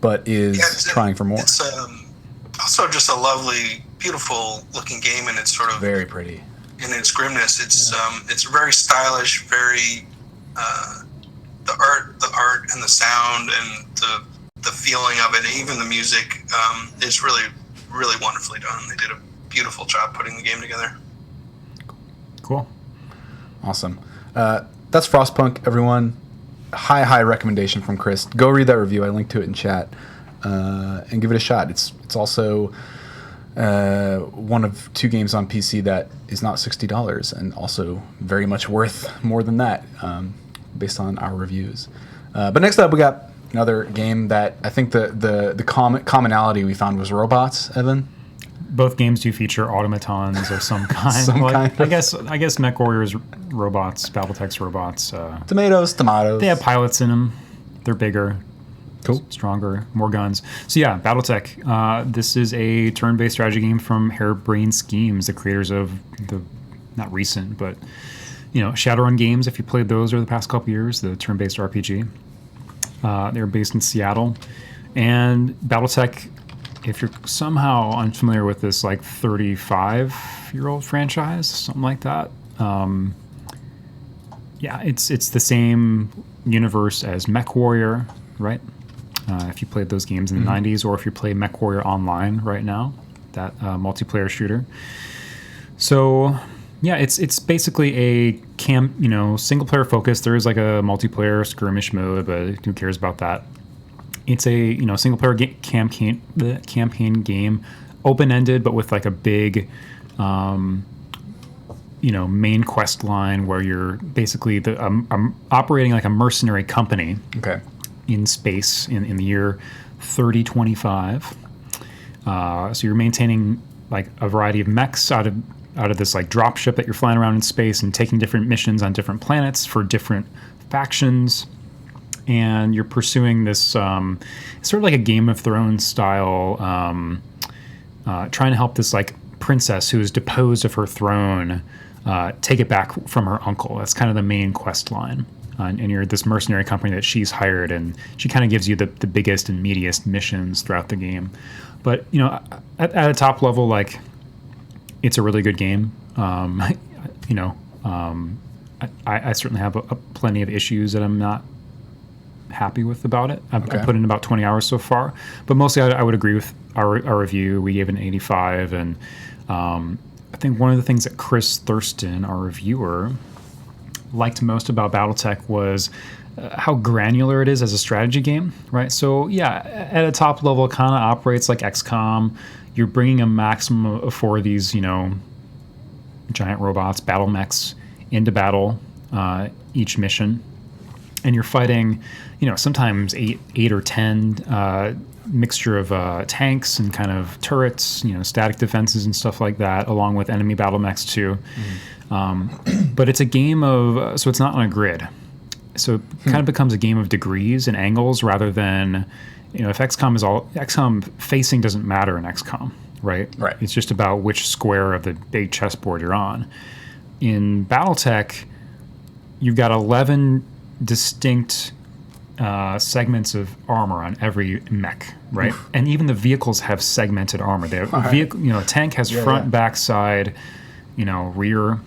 but is trying for more. It's also just a lovely, beautiful looking game, and it's sort of very pretty in its grimness. It's very stylish, very the art and the sound and the feeling of it, and even the music is really, really wonderfully done. They did a beautiful job putting the game together. Cool. Awesome. That's Frostpunk, everyone. High recommendation from Chris. Go read that review. I linked to it in chat, and give it a shot. It's also one of 2 games on PC that is not $60, and also very much worth more than that, based on our reviews. But next up, we got another game that I think the commonality we found was robots. Evan. Both games do feature automatons of some kind. I guess MechWarrior's robots, BattleTech's robots. Tomatoes. They have pilots in them. They're bigger. Cool. Stronger, more guns. So yeah, BattleTech. This is a turn-based strategy game from Harebrained Schemes, the creators of the, not recent, but Shadowrun games. If you played those over the past couple years, the turn-based RPG. They're based in Seattle, and BattleTech. If you're somehow unfamiliar with this, like 35-year-old franchise, something like that. Yeah, it's the same universe as MechWarrior, right? If you played those games in the 90s, or if you play MechWarrior Online right now, that multiplayer shooter. So yeah, it's basically a single player focus. There is like a multiplayer skirmish mode, but who cares about that? It's a single player campaign game, open ended, but with like a big main quest line where you're basically operating like a mercenary company. Okay. In space in the year 3025. So you're maintaining like a variety of mechs out of this like drop ship that you're flying around in space and taking different missions on different planets for different factions. And you're pursuing this sort of like a Game of Thrones style, trying to help this like princess who is deposed of her throne take it back from her uncle. That's kind of the main quest line. And you're this mercenary company that she's hired, and she kind of gives you the biggest and meatiest missions throughout the game. But at a top level, like, it's a really good game. I certainly have plenty of issues that I'm not happy with about it. I've put in about 20 hours so far, but mostly I would agree with our review. We gave it an 85, and I think one of the things that Chris Thurston, our reviewer, liked most about BattleTech was how granular it is as a strategy game, right? So yeah, at a top level, it kind of operates like XCOM. You're bringing a maximum of 4 of these, giant robots, battle mechs, into battle each mission. And you're fighting, sometimes 8 or 10 mixture of tanks and kind of turrets, static defenses and stuff like that, along with enemy battle mechs too. But it's a game of, so it's not on a grid. So it kind of becomes a game of degrees and angles rather than, if XCOM facing doesn't matter in XCOM, right? Right. It's just about which square of the big chessboard you're on. In BattleTech, you've got 11 distinct segments of armor on every mech, right? Oof. And even the vehicles have segmented armor. They have a tank has front, back, side, rear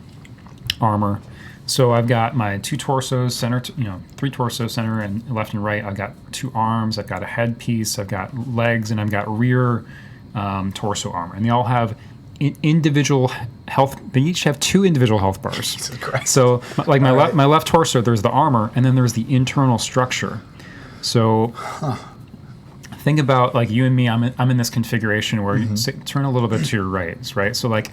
armor. So I've got my 2 torsos, center, 3 torsos, center and left and right. I've got 2 arms. I've got a headpiece. I've got legs, and I've got rear torso armor. And they all have individual health. They each have 2 individual health bars. So like my left torso, there's the armor, and then there's the internal structure. So think about like you and me. I'm in this configuration where you turn a little bit to your right. So like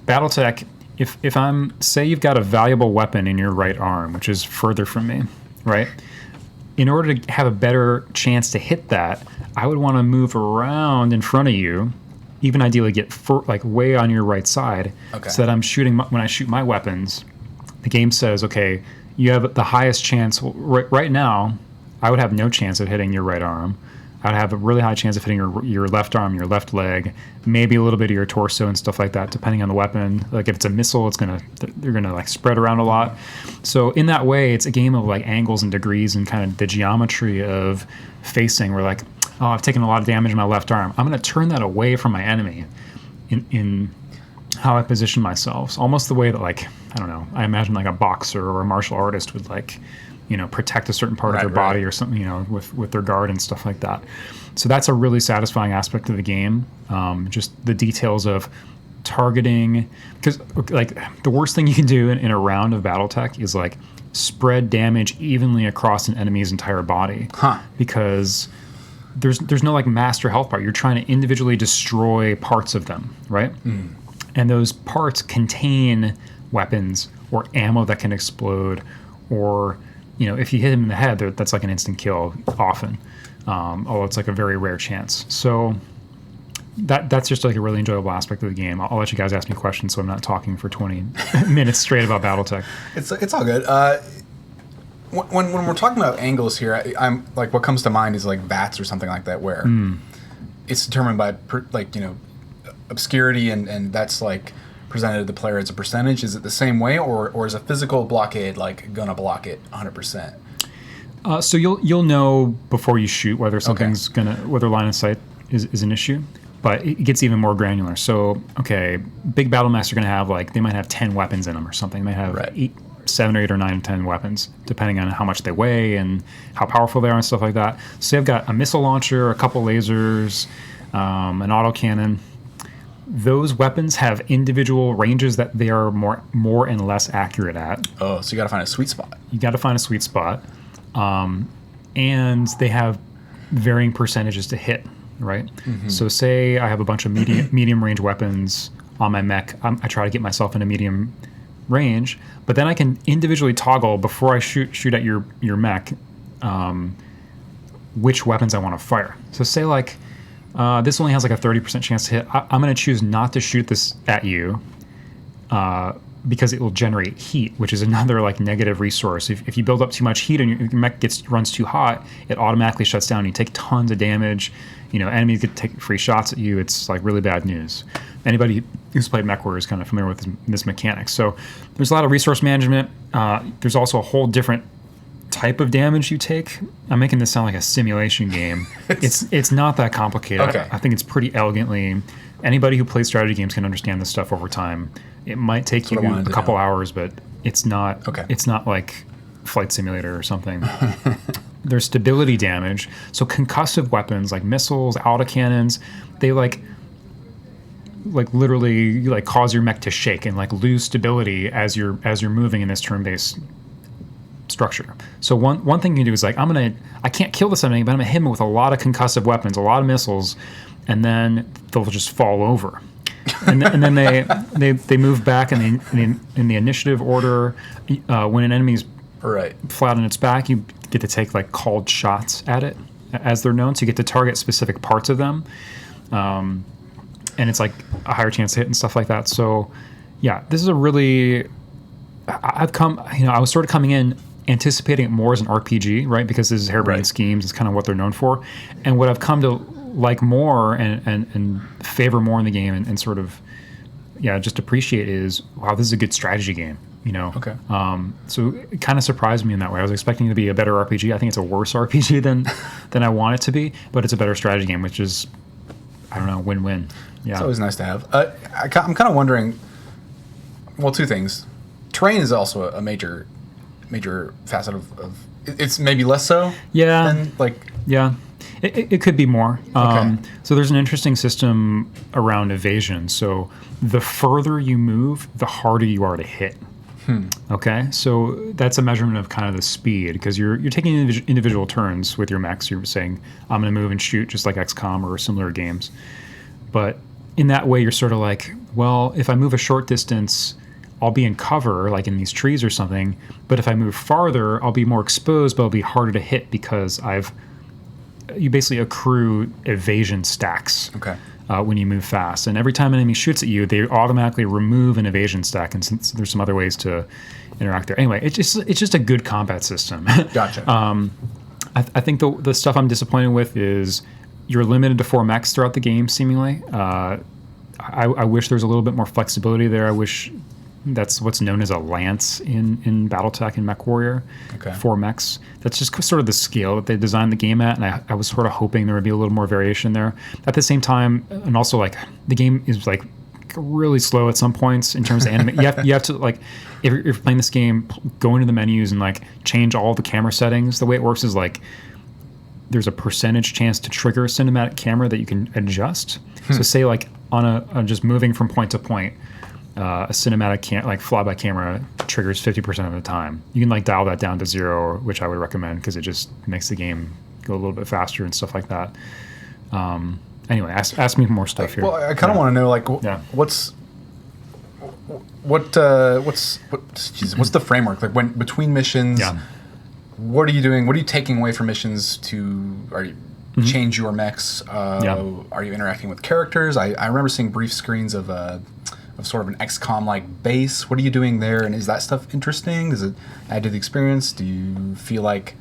BattleTech, if I'm, say you've got a valuable weapon in your right arm, which is further from me, right? In order to have a better chance to hit that, I would want to move around in front of you, even ideally get way on your right side, so that I'm shooting, when I shoot my weapons, the game says, okay, you have the highest chance. Right now, I would have no chance of hitting your right arm. I'd have a really high chance of hitting your left arm, your left leg, maybe a little bit of your torso and stuff like that, depending on the weapon. Like if it's a missile, they're gonna like spread around a lot. So in that way, it's a game of like angles and degrees and kind of the geometry of facing. Where like, oh, I've taken a lot of damage in my left arm. I'm gonna turn that away from my enemy in how I position myself. It's almost the way that, like, I don't know, I imagine like a boxer or a martial artist would, like, you know, protect a certain part of their body or something, you know, with their guard and stuff like that. So that's a really satisfying aspect of the game. Just the details of targeting, because like the worst thing you can do in a round of BattleTech is like spread damage evenly across an enemy's entire body, because there's no like master health bar. You're trying to individually destroy parts of them, right? And those parts contain weapons or ammo that can explode, or, you know, if you hit him in the head, that's like an instant kill often. Although it's like a very rare chance. So that's just like a really enjoyable aspect of the game. I'll let you guys ask me questions so I'm not talking for 20 minutes straight about BattleTech. It's all good. When we're talking about angles here, I'm like, what comes to mind is like VATS or something like that, where it's determined by obscurity, and that's like presented to the player as a percentage. Is it the same way, or is a physical blockade like gonna block it 100%? So you'll know before you shoot whether something's whether line of sight is an issue, but it gets even more granular. So big battle master are gonna have like, they might have 10 weapons in them or something. They might have 7 or 8 or 9 or 10 weapons, depending on how much they weigh and how powerful they are and stuff like that. So they've got a missile launcher, a couple lasers, an autocannon. Those weapons have individual ranges that they are more and less accurate at. Oh, so you got to find a sweet spot. You got to find a sweet spot. And they have varying percentages to hit, right? So say I have a bunch of medium range weapons on my mech. I try to get myself in a medium range, but then I can individually toggle before I shoot at your mech which weapons I want to fire. So say like, this only has like a 30% chance to hit. I'm going to choose not to shoot this at you because it will generate heat, which is another like negative resource. If you build up too much heat and your mech runs too hot, it automatically shuts down. You take tons of damage. You know, enemies get to take free shots at you. It's like really bad news. Anybody who's played MechWarrior is kind of familiar with this mechanic. So there's a lot of resource management. There's also a whole different type of damage you take. I'm making this sound like a simulation game. It's not that complicated. Okay. I think it's pretty elegantly. Anybody who plays strategy games can understand this stuff over time. It might take you a couple hours, but it's not. It's not like Flight Simulator or something. There's stability damage. So concussive weapons like missiles, autocannons, they like literally like cause your mech to shake and like lose stability as you're moving in this turn-based structure. So one thing you can do is like, I can't kill this enemy, but I'm gonna hit him with a lot of concussive weapons, a lot of missiles, and then they'll just fall over. And then they move back in the initiative order. When an enemy's flat on its back, you get to take like called shots at it, as they're known. So you get to target specific parts of them, and it's like a higher chance to hit and stuff like that. So yeah, this is a really, I was sort of coming in anticipating it more as an RPG, right? Because this is harebrained schemes. It's kind of what they're known for. And what I've come to like more and favor more in the game and sort of, just appreciate is, wow, this is a good strategy game, you know? So it kind of surprised me in that way. I was expecting it to be a better RPG. I think it's a worse RPG than I want it to be, but it's a better strategy game, which is, I don't know, win-win. Yeah. It's always nice to have. I'm kind of wondering, well, two things. Terrain is also a major facet of it's maybe less so. Than like. Yeah. It could be more. So there's an interesting system around evasion. So the further you move, the harder you are to hit. Okay, so that's a measurement of kind of the speed, because you're taking individual turns with your mechs. You're saying, I'm going to move and shoot just like XCOM or similar games. But in that way, you're sort of like, well, if I move a short distance, I'll be in cover, like in these trees or something. But if I move farther, I'll be more exposed, but I'll be harder to hit because you basically accrue evasion stacks when you move fast. And every time an enemy shoots at you, they automatically remove an evasion stack. And since there's some other ways to interact there. Anyway, it's just a good combat system. Gotcha. I think the stuff I'm disappointed with is you're limited to 4 mechs throughout the game, seemingly. I wish there was a little bit more flexibility there. I wish that's what's known as a lance in BattleTech and MechWarrior. Okay. 4 mechs. That's just sort of the scale that they designed the game at, and I was sort of hoping there would be a little more variation there. At the same time, and also like the game is like really slow at some points in terms of anime. You have to like, if you're playing this game, go into the menus and like change all the camera settings. The way it works is like there's a percentage chance to trigger a cinematic camera that you can adjust. So say like on just moving from point to point, a cinematic like flyby camera triggers 50% of the time. You can like dial that down to 0, which I would recommend because it just makes the game go a little bit faster and stuff like that. Anyway, ask me more stuff here. Well, I kind of want to know like what's the framework like when between missions? Yeah. What are you doing? What are you taking away from missions to change your mechs? Are you interacting with characters? I remember seeing brief screens of sort of an XCOM-like base. What are you doing there? And is that stuff interesting? Does it add to the experience? Do you feel like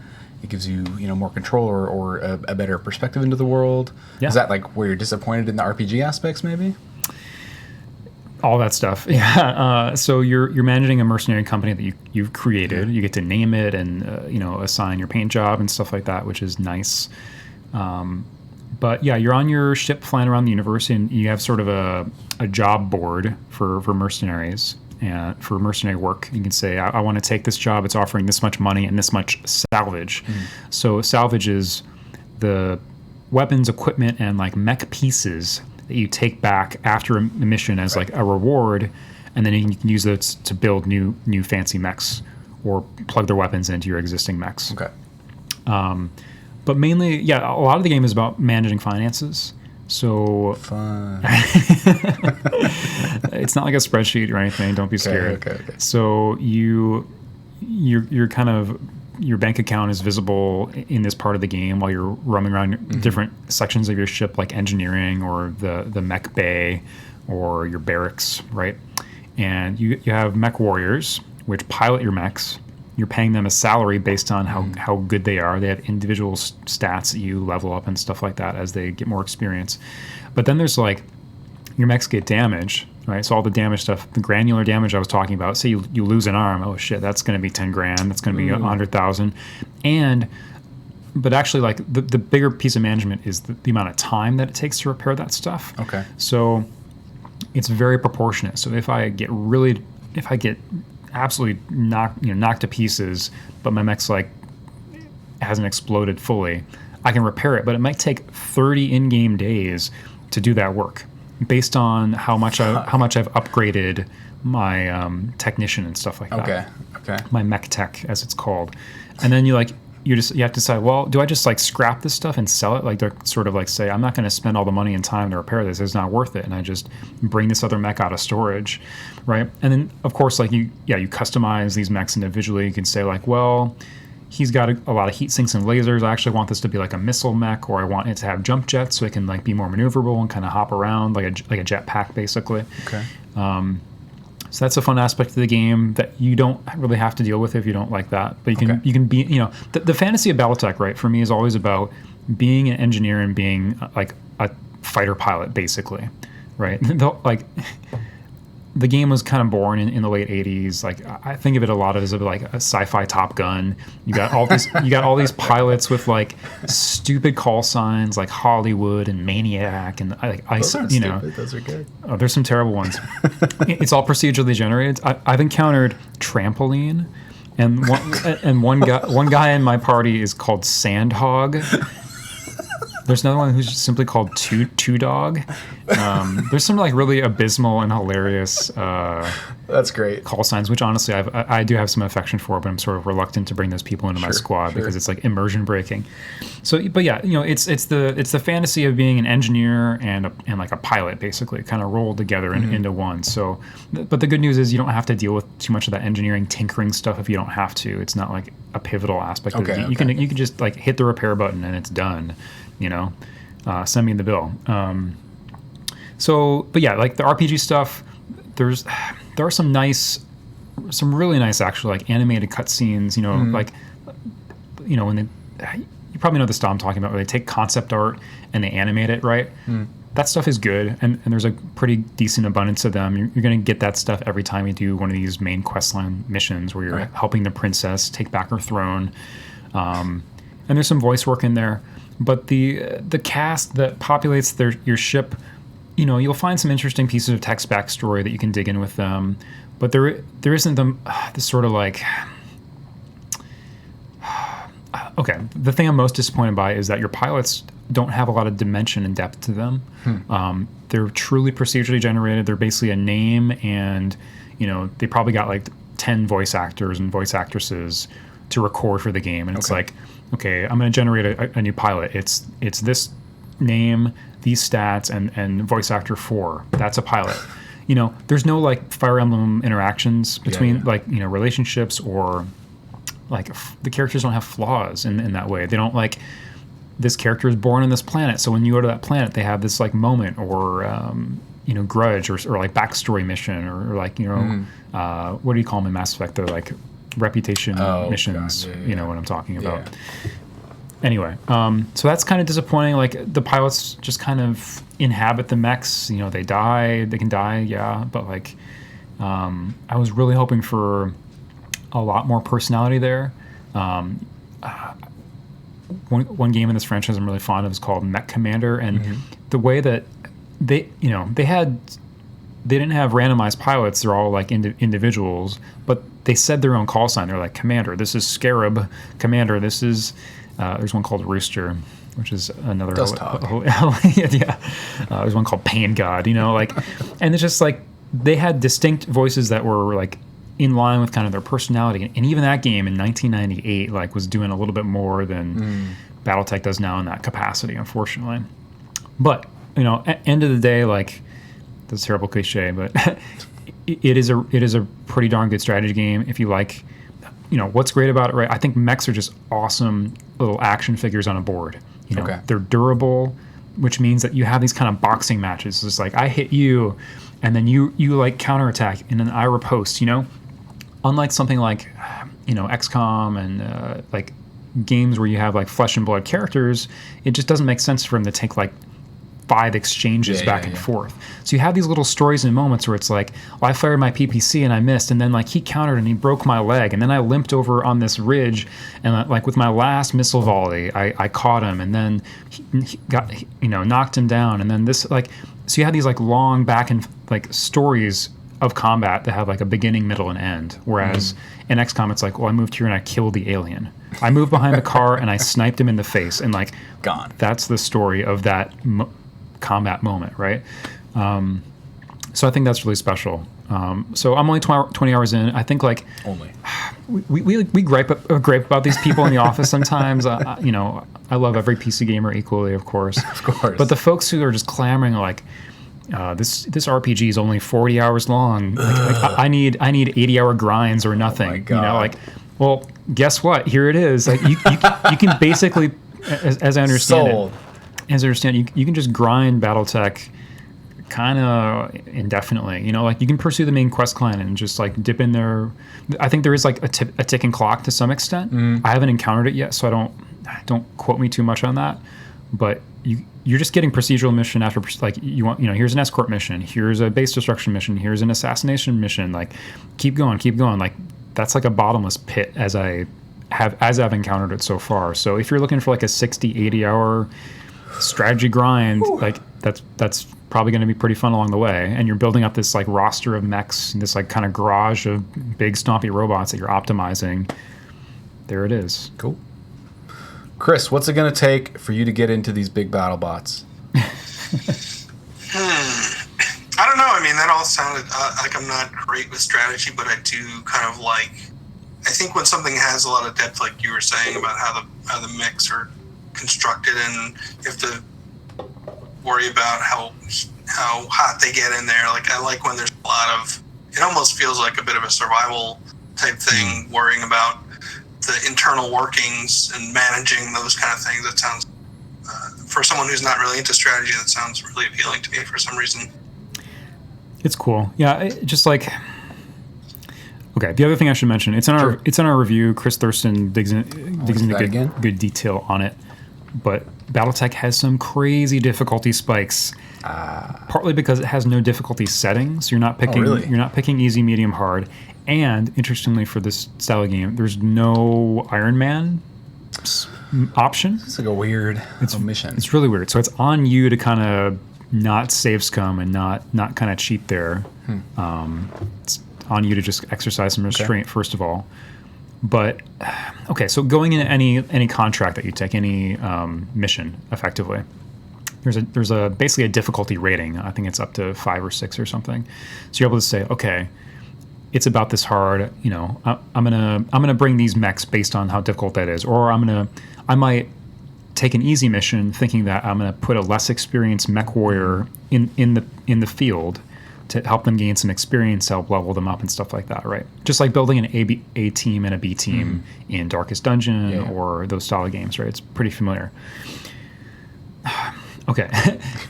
it gives you more control or a better perspective into the world? Yeah. Is that like where you're disappointed in the RPG aspects maybe? All that stuff. Yeah. So you're managing a mercenary company that you've created. You get to name it and assign your paint job and stuff like that, which is nice. But yeah, you're on your ship flying around the universe, and you have sort of a job board for mercenaries and for mercenary work. You can say, I want to take this job. It's offering this much money and this much salvage. So salvage is the weapons, equipment, and like mech pieces that you take back after a mission as like a reward, and then you can use those to build new fancy mechs or plug their weapons into your existing mechs. Okay. But mainly, a lot of the game is about managing finances. So Fun. it's not like a spreadsheet or anything. Don't be scared. Okay. So you're kind of, your bank account is visible in this part of the game while you're roaming around different sections of your ship, like engineering or the mech bay or your barracks, right? And you have mech warriors, which pilot your mechs. You're paying them a salary based on how good they are. They have individual stats that you level up and stuff like that as they get more experience. But then there's like, your mechs get damaged, right? So all the damage stuff, the granular damage I was talking about, say you lose an arm, oh shit, that's going to be 10 grand, that's going to be 100,000. But actually like the bigger piece of management is the amount of time that it takes to repair that stuff. Okay. So it's very proportionate. So if I get absolutely knocked to pieces, but my mech's like hasn't exploded fully, I can repair it, but it might take 30 in-game days to do that work, based on how much I've upgraded my technician and stuff like that. Okay. My mech tech, as it's called, and then you have to decide, well, do I just like scrap this stuff and sell it? Like to sort of like say, I'm not going to spend all the money and time to repair this. It's not worth it. And I just bring this other mech out of storage, right? And then of course, like you customize these mechs individually. You can say like, well, he's got a lot of heat sinks and lasers. I actually want this to be like a missile mech, or I want it to have jump jets so it can like be more maneuverable and kind of hop around like a jetpack basically. Okay. So that's a fun aspect of the game that you don't really have to deal with if you don't like that. But you can be, the fantasy of BattleTech, right, for me is always about being an engineer and being like a fighter pilot, basically, right? The game was kind of born in the late 80s. Like I think of it a lot as like a sci-fi Top Gun. You got all these pilots with like stupid call signs like Hollywood and Maniac and like Those aren't stupid. Those are good. Oh, there's some terrible ones. It's all procedurally generated. I've encountered Trampoline, and one guy in my party is called Sandhog. There's another one who's just simply called Two Dog. There's some like really abysmal and hilarious that's great call signs, which honestly I do have some affection for, but I'm sort of reluctant to bring those people into my squad because it's like immersion breaking. So, but yeah, it's the fantasy of being an engineer and like a pilot basically kind of rolled together into one. So, but the good news is you don't have to deal with too much of that engineering tinkering stuff if you don't have to. It's not like a pivotal aspect of the game. You can just like hit the repair button and it's done. Send me the bill. But yeah, like the RPG stuff, there are some really nice actually like animated cutscenes. Like when probably know the style I'm talking about, where they take concept art and they animate it, right? That stuff is good, and there's a pretty decent abundance of them. You're going to get that stuff every time you do one of these main questline missions where you're helping the princess take back her throne. And there's some voice work in there. But the cast that populates your ship, you'll find some interesting pieces of text backstory that you can dig in with them. But there isn't this sort of like... Okay, the thing I'm most disappointed by is that your pilots don't have a lot of dimension and depth to them. They're truly procedurally generated. They're basically a name, and they probably got like 10 voice actors and voice actresses to record for the game, and it's like, okay, I'm going to generate a new pilot. It's this name, these stats, and voice actor 4. That's a pilot. There's no like Fire Emblem interactions between relationships, or like the characters don't have flaws in that way. They don't like, this character is born on this planet, so when you go to that planet, they have this like moment or grudge or like backstory mission or like what do you call them in Mass Effect? They're like reputation missions. God, you know what I'm talking about. Anyway, so that's kind of disappointing. Like the pilots just kind of inhabit the mechs. They die. They can die, but like I was really hoping for a lot more personality there. One game in this franchise I'm really fond of is called Mech Commander, and the way that they didn't have randomized pilots. They're all like individuals, but they said their own call sign. They're like, Commander, this is Scarab. Commander, this is there's one called Rooster, which is another. Does talk. There's one called Pain God. And it's just like they had distinct voices that were like in line with kind of their personality. And even that game in 1998 like was doing a little bit more than BattleTech does now in that capacity, unfortunately. But at end of the day, like, that's a terrible cliche, but it is a pretty darn good strategy game if you like. What's great about it, right? I think mechs are just awesome little action figures on a board. They're durable, which means that you have these kind of boxing matches. It's like I hit you, and then you like counterattack, and then I riposte. Unlike something like XCOM and like games where you have like flesh and blood characters, it just doesn't make sense for them to take like 5 exchanges back and forth. So you have these little stories and moments where it's like, well, I fired my PPC and I missed, and then like he countered and he broke my leg, and then I limped over on this ridge, and like with my last missile volley, I caught him, and then he got knocked him down, and then this like, so you have these like long back and like stories of combat that have like a beginning, middle, and end. Whereas in XCOM, it's like, well, I moved here and I killed the alien. I moved behind the car and I sniped him in the face, and like gone. That's the story of that combat moment, right? So I think that's really special. So I'm only 20 hours in. I think like only we gripe about these people in the office sometimes. I love every PC gamer equally, of course. Of course. But the folks who are just clamoring like, this RPG is only 40 hours long. Like, I need 80-hour grinds or nothing. Oh my God. Well, guess what? Here it is. Like you can basically, as I understand Sold. You can just grind BattleTech kind of indefinitely. Like you can pursue the main quest line and just like dip in there. I think there is like a ticking clock to some extent. I haven't encountered it yet, so don't quote me too much on that. But you're just getting procedural mission after like you want. Here's an escort mission. Here's a base destruction mission. Here's an assassination mission. Like keep going. Like that's like a bottomless pit as I've encountered it so far. So if you're looking for like a 60-80 hour strategy grind, like that's probably going to be pretty fun along the way, and you're building up this like roster of mechs, this like kind of garage of big stompy robots that you're optimizing. There it is. Cool. Chris, what's it going to take for you to get into these big battle bots? I don't know. I mean, that all sounded like I'm not great with strategy, but I do kind of like. I think when something has a lot of depth, like you were saying about how the mechs are constructed, and you have to worry about how hot they get in there. Like I like when there's a lot of. It almost feels like a bit of a survival type thing, worrying about the internal workings and managing those kind of things. That sounds, for someone who's not really into strategy, that sounds really appealing to me for some reason. It's cool. Yeah, just like. Okay, the other thing I should mention, it's in our review. Chris Thurston digs into good detail on it. but BattleTech has some crazy difficulty spikes. Partly because it has no difficulty settings. You're not picking. Really? You're not picking easy, medium, hard. And interestingly, for this style of game, there's no Iron Man option. It's like a weird omission. It's really weird. So it's on you to kind of not save scum and not kind of cheat there. It's on you to just exercise some restraint first of all. But okay, so going into any contract that you take, any mission, effectively, there's a basically a difficulty rating. I think it's up to 5 or 6 or something. So you're able to say, okay, it's about this hard. You know, I'm gonna bring these mechs based on how difficult that is, or I might take an easy mission thinking that I'm gonna put a less experienced mech warrior in the field to help them gain some experience, help level them up and stuff like that, right? Just like building an A team and a B team in Darkest Dungeon or those style of games, right? It's pretty familiar. Okay,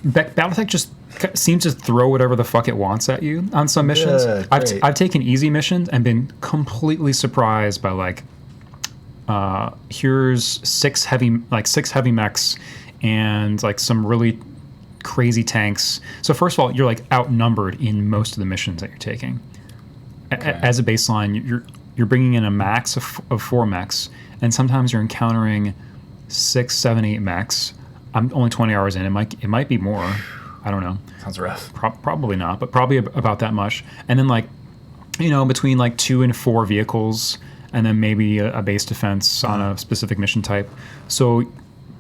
BattleTech just seems to throw whatever the fuck it wants at you on some missions. I've taken easy missions and been completely surprised by like, here's six heavy mechs and like some really crazy tanks. So first of all, you're like outnumbered in most of the missions that you're taking. As a baseline, you're bringing in a max of 4 mechs, and sometimes you're encountering 6, 7, 8 mechs. I'm only 20 hours in. It might be more. I don't know. Sounds rough. Probably not, but probably about that much. And then like, you know, between like 2 and 4 vehicles, and then maybe a base defense on a specific mission type. So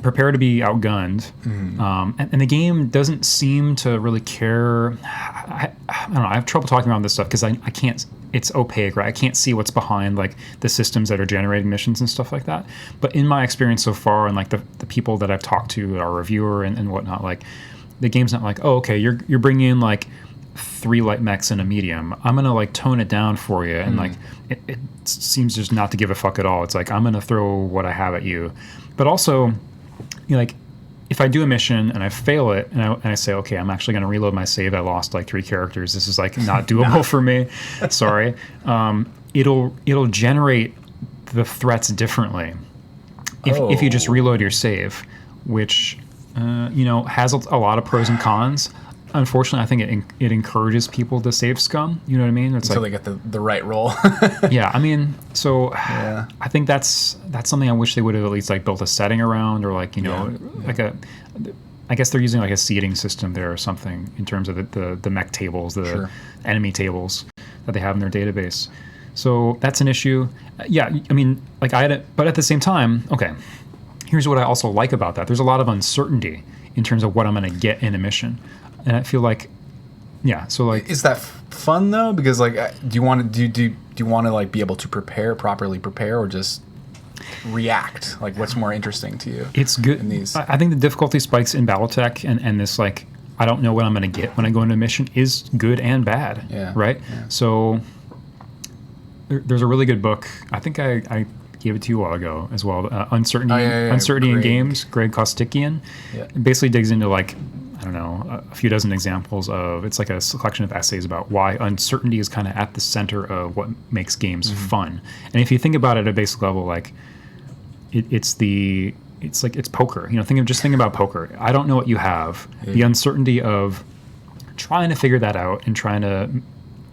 prepare to be outgunned. And the game doesn't seem to really care. I don't know. I have trouble talking about this stuff because I can't. It's opaque, right? I can't see what's behind like the systems that are generating missions and stuff like that. But in my experience so far, and like the people that I've talked to, our reviewer and whatnot, like the game's not like, oh, okay, you're bringing in like 3 light mechs and a medium. I'm gonna like tone it down for you, and like it seems just not to give a fuck at all. It's like I'm gonna throw what I have at you, but also, you know, like if I do a mission and I fail it and I say, okay, I'm actually going to reload my save. I lost like 3 characters. This is like not doable for me. Sorry. It'll generate the threats differently if you just reload your save, which, you know, has a lot of pros and cons. Unfortunately, I think it encourages people to save scum. You know what I mean? It's so like, they get the right roll. yeah, I mean, so I think that's something I wish they would have at least like built a setting around, or like, you know, like I guess they're using like a seeding system there or something in terms of the mech tables, the enemy tables that they have in their database. So that's an issue. Yeah, I mean, like but at the same time, okay, here's what I also like about that. There's a lot of uncertainty in terms of what I'm going to get in a mission. And I feel like, yeah. So like, is that fun though? Because like, do you want to like be able to properly prepare, or just react? Like, what's more interesting to you? It's good. In these, I think the difficulty spikes in BattleTech and this like, I don't know what I'm going to get when I go into a mission is good and bad. Yeah. Right. Yeah. So there's a really good book. I think I gave it to you a while ago as well. Uncertainty in Games. Greg Kostikian. Yeah. It basically digs into like, I don't know, a few dozen examples of, it's like a collection of essays about why uncertainty is kind of at the center of what makes games fun. And if you think about it at a basic level, like it's poker. You know, think about poker. I don't know what you have. Yeah. The uncertainty of trying to figure that out and trying to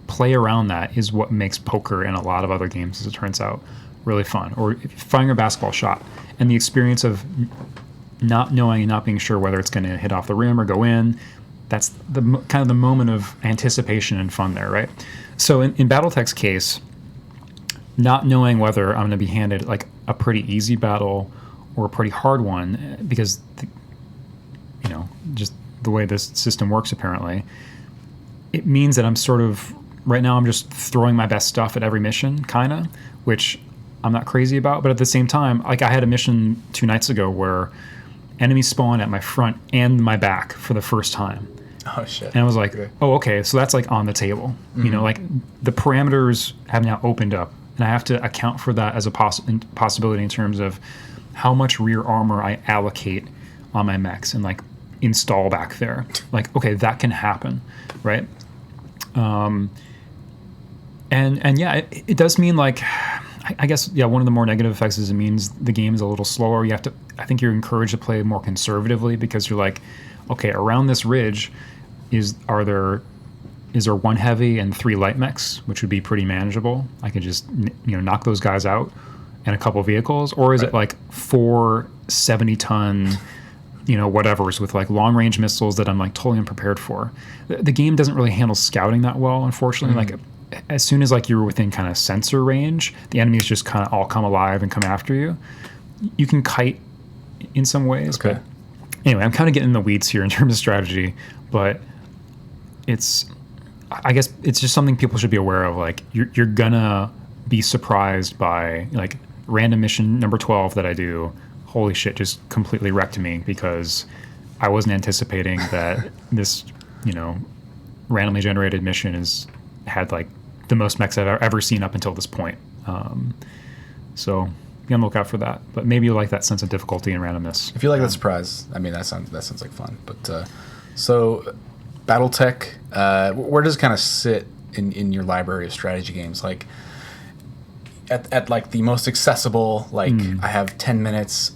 play around that is what makes poker and a lot of other games, as it turns out, really fun. Or firing a basketball shot and the experience of not knowing and not being sure whether it's going to hit off the rim or go in. That's the kind of the moment of anticipation and fun there, right? So in BattleTech's case, not knowing whether I'm going to be handed like a pretty easy battle or a pretty hard one, because you know, just the way this system works apparently, it means that I'm sort of right now I'm just throwing my best stuff at every mission, kind of, which I'm not crazy about. But at the same time, like I had a mission 2 nights ago where enemies spawn at my front and my back for the first time. Oh shit. And I was like, oh, okay, so that's like on the table. You know, like the parameters have now opened up, and I have to account for that as a possibility in terms of how much rear armor I allocate on my mechs and like install back there. Like, okay, that can happen, right? And yeah, it does mean like I guess, yeah, one of the more negative effects is it means the game is a little slower. I think you're encouraged to play more conservatively because you're like, okay, around this ridge, is there one heavy and 3 light mechs, which would be pretty manageable. I could just knock those guys out and a couple vehicles, or is it like 4 70-ton whatevers with like long range missiles that I'm like totally unprepared for. The game doesn't really handle scouting that well, unfortunately. Like as soon as like you're within kind of sensor range, the enemies just kind of all come alive and come after you. You can kite in some ways, Okay. but anyway, I'm kind of getting in the weeds here in terms of strategy, but I guess it's just something people should be aware of. Like you're gonna be surprised by like random mission number 12 that I do. Holy shit, just completely wrecked me because I wasn't anticipating that this, randomly generated mission had like the most mechs I've ever seen up until this point. So be on the lookout for that. But maybe you like that sense of difficulty and randomness. If you like that surprise, I mean that sounds like fun. But so BattleTech, where does it kind of sit in your library of strategy games? Like at like the most accessible, like I have 10 minutes.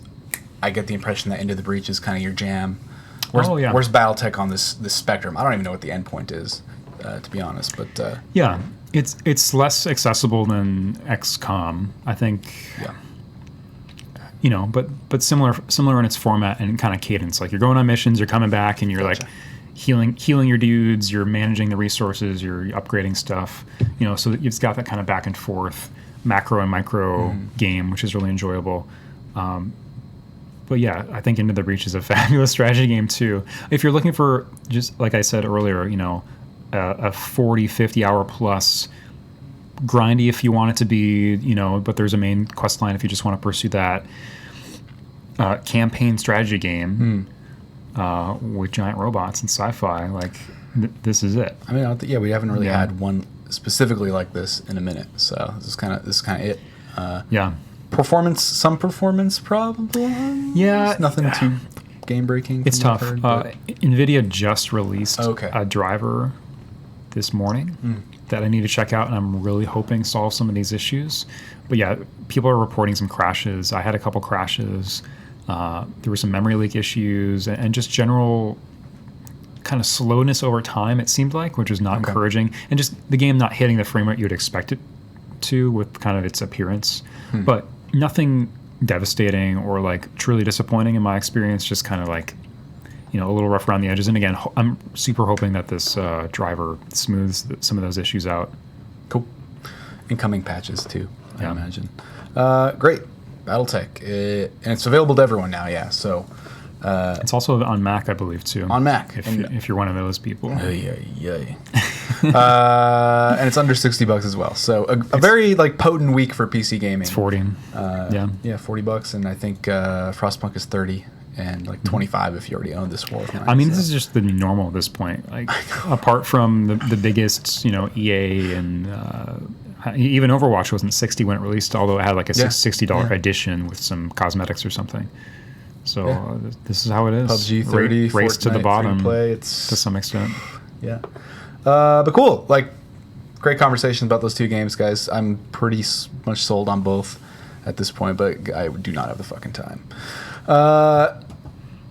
I get the impression that Into the Breach is kind of your jam. Where's BattleTech on this spectrum? I don't even know what the endpoint is, to be honest. But yeah, it's less accessible than XCOM, I think. Yeah. But similar in its format and kind of cadence. Like you're going on missions, you're coming back, and you're like healing your dudes. You're managing the resources. You're upgrading stuff. So it's got that kind of back and forth macro and micro game, which is really enjoyable. But yeah, I think Into the Breach is a fabulous strategy game too. If you're looking for, just like I said earlier, a 40, 50 hour plus grindy if you want it to be, but there's a main quest line if you just want to pursue that. Campaign strategy game with giant robots and sci-fi, like this is it. I mean, we haven't really had one specifically like this in a minute, so this is kind of it. Some performance problems. Yeah, it's nothing too game breaking. It's tough. NVIDIA just released a driver this morning that I need to check out, and I'm really hoping solve some of these issues. But yeah, people are reporting some crashes. I had a couple crashes. There were some memory leak issues and just general kind of slowness over time, it seemed like, which was not encouraging. And just the game not hitting the frame rate you'd expect it to with kind of its appearance. But nothing devastating or like truly disappointing in my experience, just kind of like, a little rough around the edges. And again, I'm super hoping that this driver smooths some of those issues out. Cool. Incoming patches too, I imagine. Great. BattleTech. And it's available to everyone now, yeah. So it's also on Mac, I believe, too. On Mac. If you're one of those people. And it's under $60 as well. So a very potent week for PC gaming. It's 40. Yeah, $40, and I think Frostpunk is 30 and 25 if you already own this war. I mean, this is just the new normal at this point. Like apart from the biggest, EA and even Overwatch wasn't 60 when it released, although it had like a $60 edition with some cosmetics or something. So this is how it is. PUBG 30, race Fortnite, to the bottom play, to some extent. Yeah. But cool. Great conversation about those two games, guys. I'm pretty much sold on both at this point, but I do not have the fucking time.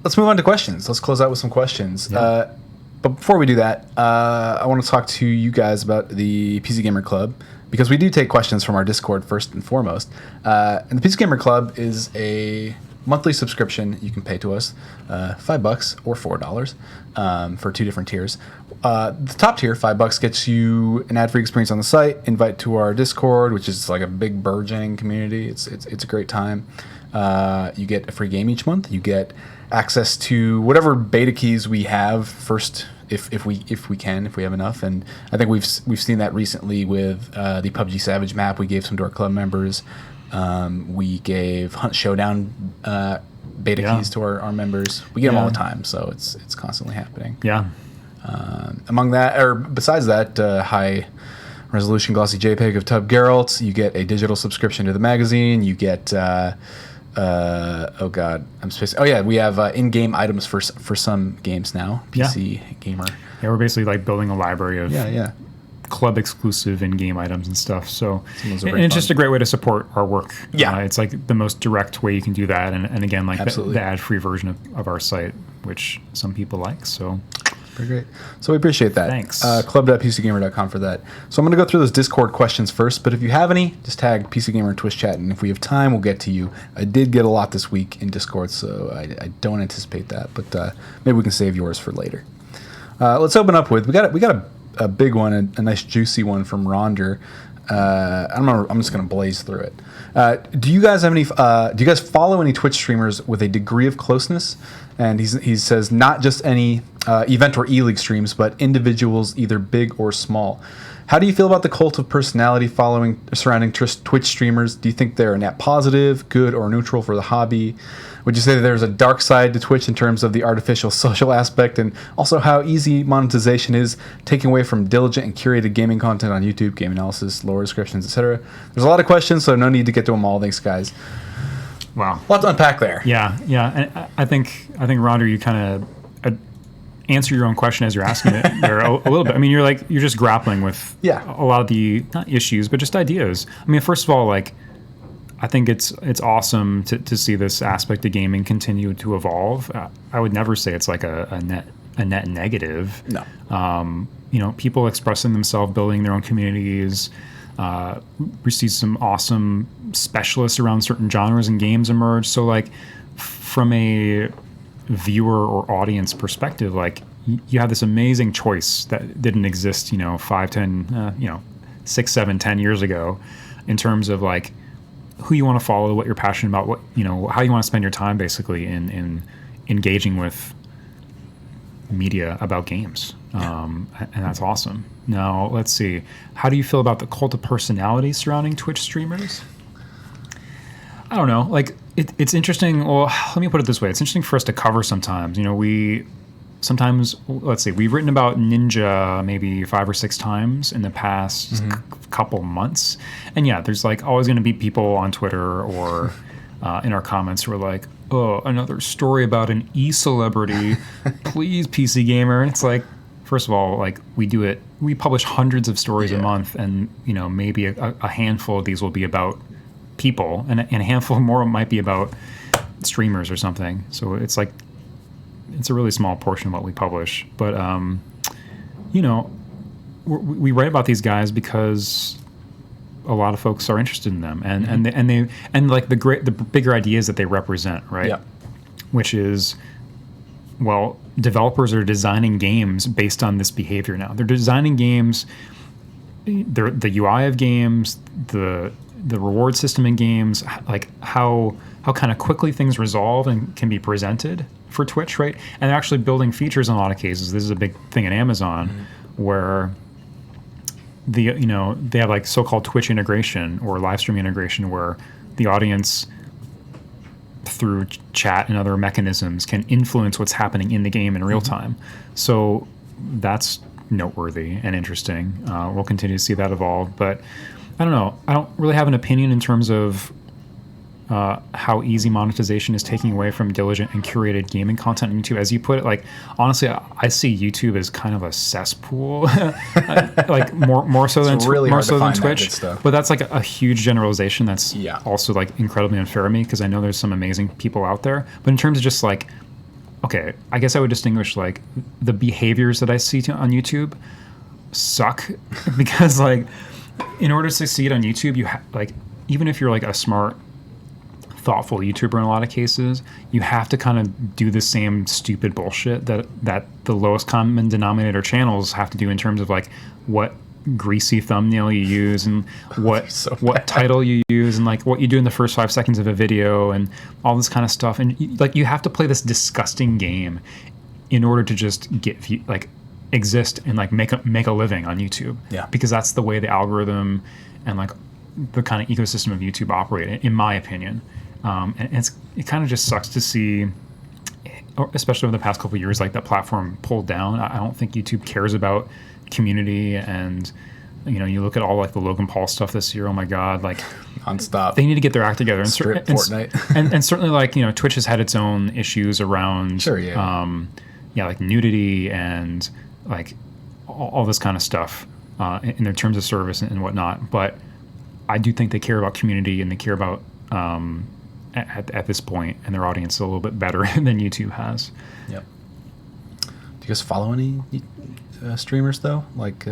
Let's move on to questions. Let's close out with some questions. Yeah. But before we do that, I want to talk to you guys about the PC Gamer Club, because we do take questions from our Discord first and foremost. And the PC Gamer Club is a monthly subscription you can pay to us, $5 or $4 for 2 different tiers. The top tier, $5, gets you an ad-free experience on the site, invite to our Discord, which is like a big burgeoning community. It's a great time. You get a free game each month. You get access to whatever beta keys we have first, if we have enough. And I think we've seen that recently with the PUBG Savage map. We gave some to our club members. We gave Hunt Showdown beta keys to our members. We get them all the time, so it's constantly happening. Yeah. Besides that, high resolution glossy JPEG of Tub Geralt. You get a digital subscription to the magazine. You get we have in-game items for some games now. PC Gamer. Yeah, we're basically building a library of club exclusive in-game items and stuff. So Those are and very it's fun. just a great way to support our work. Yeah. It's like the most direct way you can do that. And again, like Absolutely. the ad-free version of our site, which some people like. So Very great. So we appreciate that. Thanks. Club.pcgamer.com for that. So I'm going to go through those Discord questions first, but if you have any, just tag PCGamer in Twitch chat, and if we have time, we'll get to you. I did get a lot this week in Discord, so I don't anticipate that, but maybe we can save yours for later. Let's open up with, we got a big one, a nice juicy one from Ronder. I'm just going to blaze through it. Do you guys have any? Do you guys follow any Twitch streamers with a degree of closeness? And he says not just any event or e-league streams, but individuals either big or small. How do you feel about the cult of personality surrounding Twitch streamers? Do you think they're a net positive, good, or neutral for the hobby? Would you say that there's a dark side to Twitch in terms of the artificial social aspect, and also how easy monetization is, taking away from diligent and curated gaming content on YouTube, game analysis, lore descriptions, etc.? There's a lot of questions, so no need to get to them all. Thanks, guys. wow. A lot to unpack there. Yeah. And I think Ronder, you kind of answer your own question as you're asking it there a little bit. I mean, you're just grappling with a lot of the, not issues, but just ideas. I mean, first of all, like, I think it's awesome to see this aspect of gaming continue to evolve. I would never say it's like a net negative. No. People expressing themselves, building their own communities. We see some awesome specialists around certain genres and games emerge. So, like, from a viewer or audience perspective, like, you have this amazing choice that didn't exist, 5, 10, 6, 7, 10 years ago, in terms of like who you want to follow, what you're passionate about, what how you want to spend your time, basically in engaging with media about games. And that's awesome. Now, let's see. How do you feel about the cult of personality surrounding Twitch streamers? I don't know. Like, it's interesting. Well, let me put it this way. It's interesting for us to cover sometimes. Let's see, we've written about Ninja maybe 5 or 6 times in the past couple months. And yeah, there's like always going to be people on Twitter or in our comments who are like, oh, another story about an e-celebrity. Please, PC Gamer. And it's like, first of all, like, we publish hundreds of stories a month, and maybe a handful of these will be about people, and a handful more might be about streamers or something. So it's like, it's a really small portion of what we publish. But we write about these guys because a lot of folks are interested in them, and like the bigger ideas that they represent, right? Yeah. Which is, well, developers are designing games based on this behavior now. They're designing games, the UI of games, the reward system in games, like how kind of quickly things resolve and can be presented for Twitch, right? And they're actually building features in a lot of cases. This is a big thing in Amazon, where they have like so-called Twitch integration or live stream integration, where the audience through chat and other mechanisms can influence what's happening in the game in real time. So that's noteworthy and interesting. We'll continue to see that evolve, but I don't know. I don't really have an opinion in terms of how easy monetization is taking away from diligent and curated gaming content on YouTube. As you put it, like, honestly, I see YouTube as kind of a cesspool, like more so than really more hard to so than find that Twitch. good stuff. But that's like a huge generalization. That's Yeah. also like incredibly unfair to me, because I know there's some amazing people out there. But in terms of just like, okay, I guess I would distinguish like the behaviors that I see on YouTube suck because like, in order to succeed on YouTube, you like, even if you're like a smart, thoughtful YouTuber in a lot of cases, you have to kind of do the same stupid bullshit that the lowest common denominator channels have to do, in terms of like what greasy thumbnail you use and what title you use and like what you do in the first 5 seconds of a video and all this kind of stuff. And like, you have to play this disgusting game in order to just exist and like make a living on YouTube. Yeah. Because that's the way the algorithm and like the kind of ecosystem of YouTube operate, in my opinion. And it kind of just sucks to see, especially over the past couple of years, like that platform pulled down. I don't think YouTube cares about community, and you look at all like the Logan Paul stuff this year. Oh my God, like nonstop. They need to get their act together. And Strip Fortnite. and certainly like Twitch has had its own issues around like nudity and like all this kind of stuff. in their terms of service and whatnot. But I do think they care about community, and they care about at this point and their audience a little bit better than YouTube has. Yep. Do you guys follow any streamers though? Like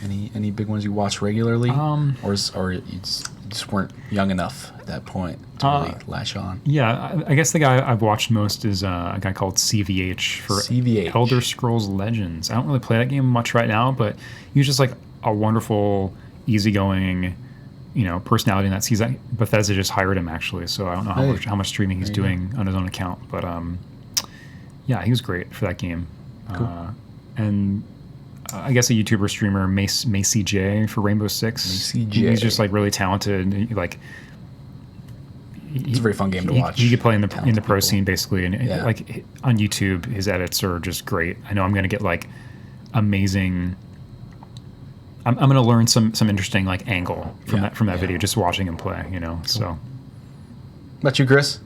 any big ones you watch regularly, or you just weren't young enough at that point to really latch on? Yeah, I guess the guy I've watched most is a guy called CVH for CVH. Elder Scrolls Legends. I don't really play that game much right now, but he was just like a wonderful, easygoing, personality in that season. Bethesda just hired him actually, so I don't know how much streaming he's doing on his own account, but yeah, he was great for that game. Cool. And I guess a YouTuber streamer, Macy J for Rainbow Six. Macy J. He's just like really talented. It's a very fun game to watch. He could play in the pro people. scene basically, and like on YouTube, his edits are just great. I know I'm gonna get like amazing. I'm gonna learn some interesting like angle from that video just watching him play. Cool. So. What about you, Chris?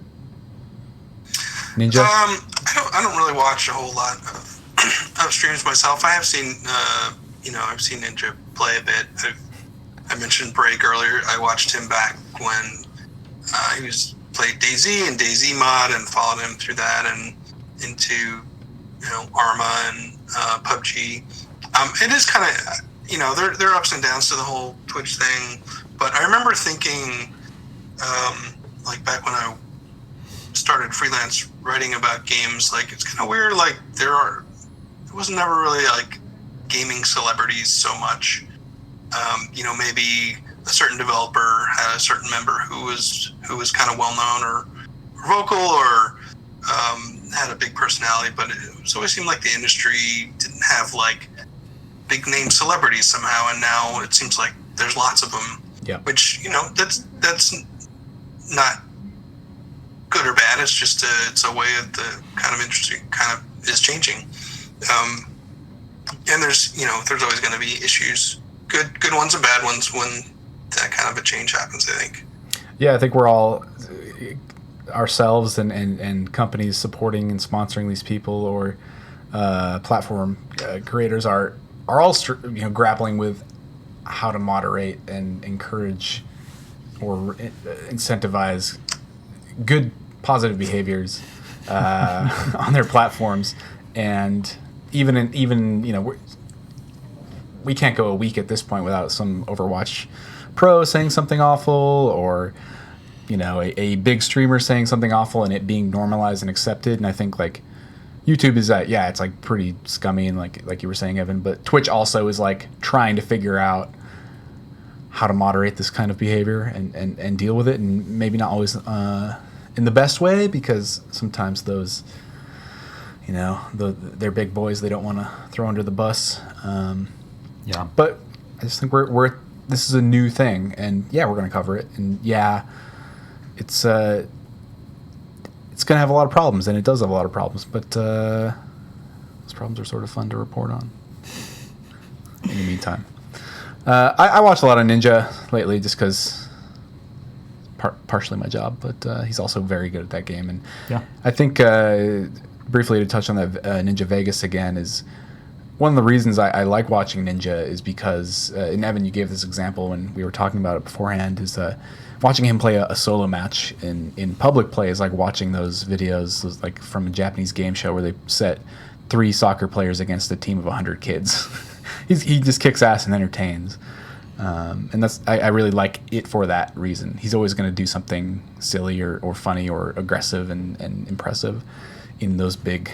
Ninja. I don't really watch a whole lot of streams myself. I have seen I've seen Ninja play a bit. I mentioned Break earlier. I watched him back when he played DayZ and DayZ mod, and followed him through that and into Arma and PUBG. It is kind of there are ups and downs to the whole Twitch thing, but I remember thinking like back when I started freelance writing about games, like it's kind of weird, like there was never really like gaming celebrities so much. Maybe a certain developer had a certain member who was kind of well known or vocal or had a big personality, but it always seemed like the industry didn't have like big name celebrities somehow, and now it seems like there's lots of them. Yeah. Which that's not good or bad. It's just it's a way of the kind of industry kind of is changing. And there's always going to be issues, good ones and bad ones when that kind of a change happens, I think. Yeah, I think we're all ourselves and companies supporting and sponsoring these people, or platform creators are all grappling with how to moderate and encourage or incentivize good positive behaviors on their platforms. And even we can't go a week at this point without some Overwatch pro saying something awful, or a big streamer saying something awful and it being normalized and accepted. And I think like YouTube is it's like pretty scummy, and like you were saying, Evan, but Twitch also is like trying to figure out how to moderate this kind of behavior and deal with it, and maybe not always in the best way, because sometimes those they're big boys they don't want to throw under the bus. But I just think this is a new thing, and we're going to cover it, and it's going to have a lot of problems, and it does have a lot of problems, but those problems are sort of fun to report on in the meantime. I watch a lot of Ninja lately just because partially my job, but he's also very good at that game. And I think briefly to touch on that Ninja Vegas again, is one of the reasons I like watching Ninja is because, and Evan, you gave this example when we were talking about it beforehand, is watching him play a solo match in public play is like watching those videos like from a Japanese game show where they set 3 soccer players against a team of 100 kids. He just kicks ass and entertains. And I really like it for that reason. He's always going to do something silly or funny or aggressive and impressive in those big,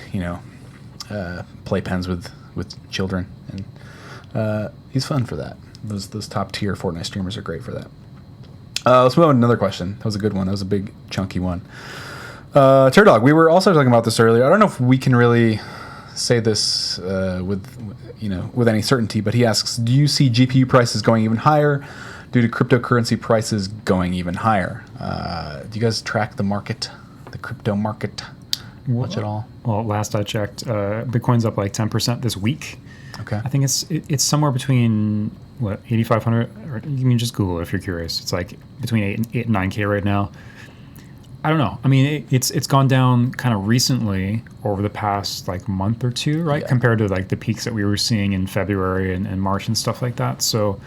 playpens with children. And he's fun for that. Those top tier Fortnite streamers are great for that. Let's move on to another question. That was a good one. That was a big, chunky one. Turdog, we were also talking about this earlier. I don't know if we can really say this with any certainty, but he asks, do you see GPU prices going even higher due to cryptocurrency prices going even higher? Do you guys track the market, the crypto market, much at all? Well, last I checked, Bitcoin's up like 10% this week. Okay. I think it's somewhere between 8,500, or you can just Google it if you're curious. It's like between 8 and 9K right now. I don't know. I mean, it's gone down kind of recently over the past like month or two, right? Yeah. Compared to like the peaks that we were seeing in February and March and stuff like that. So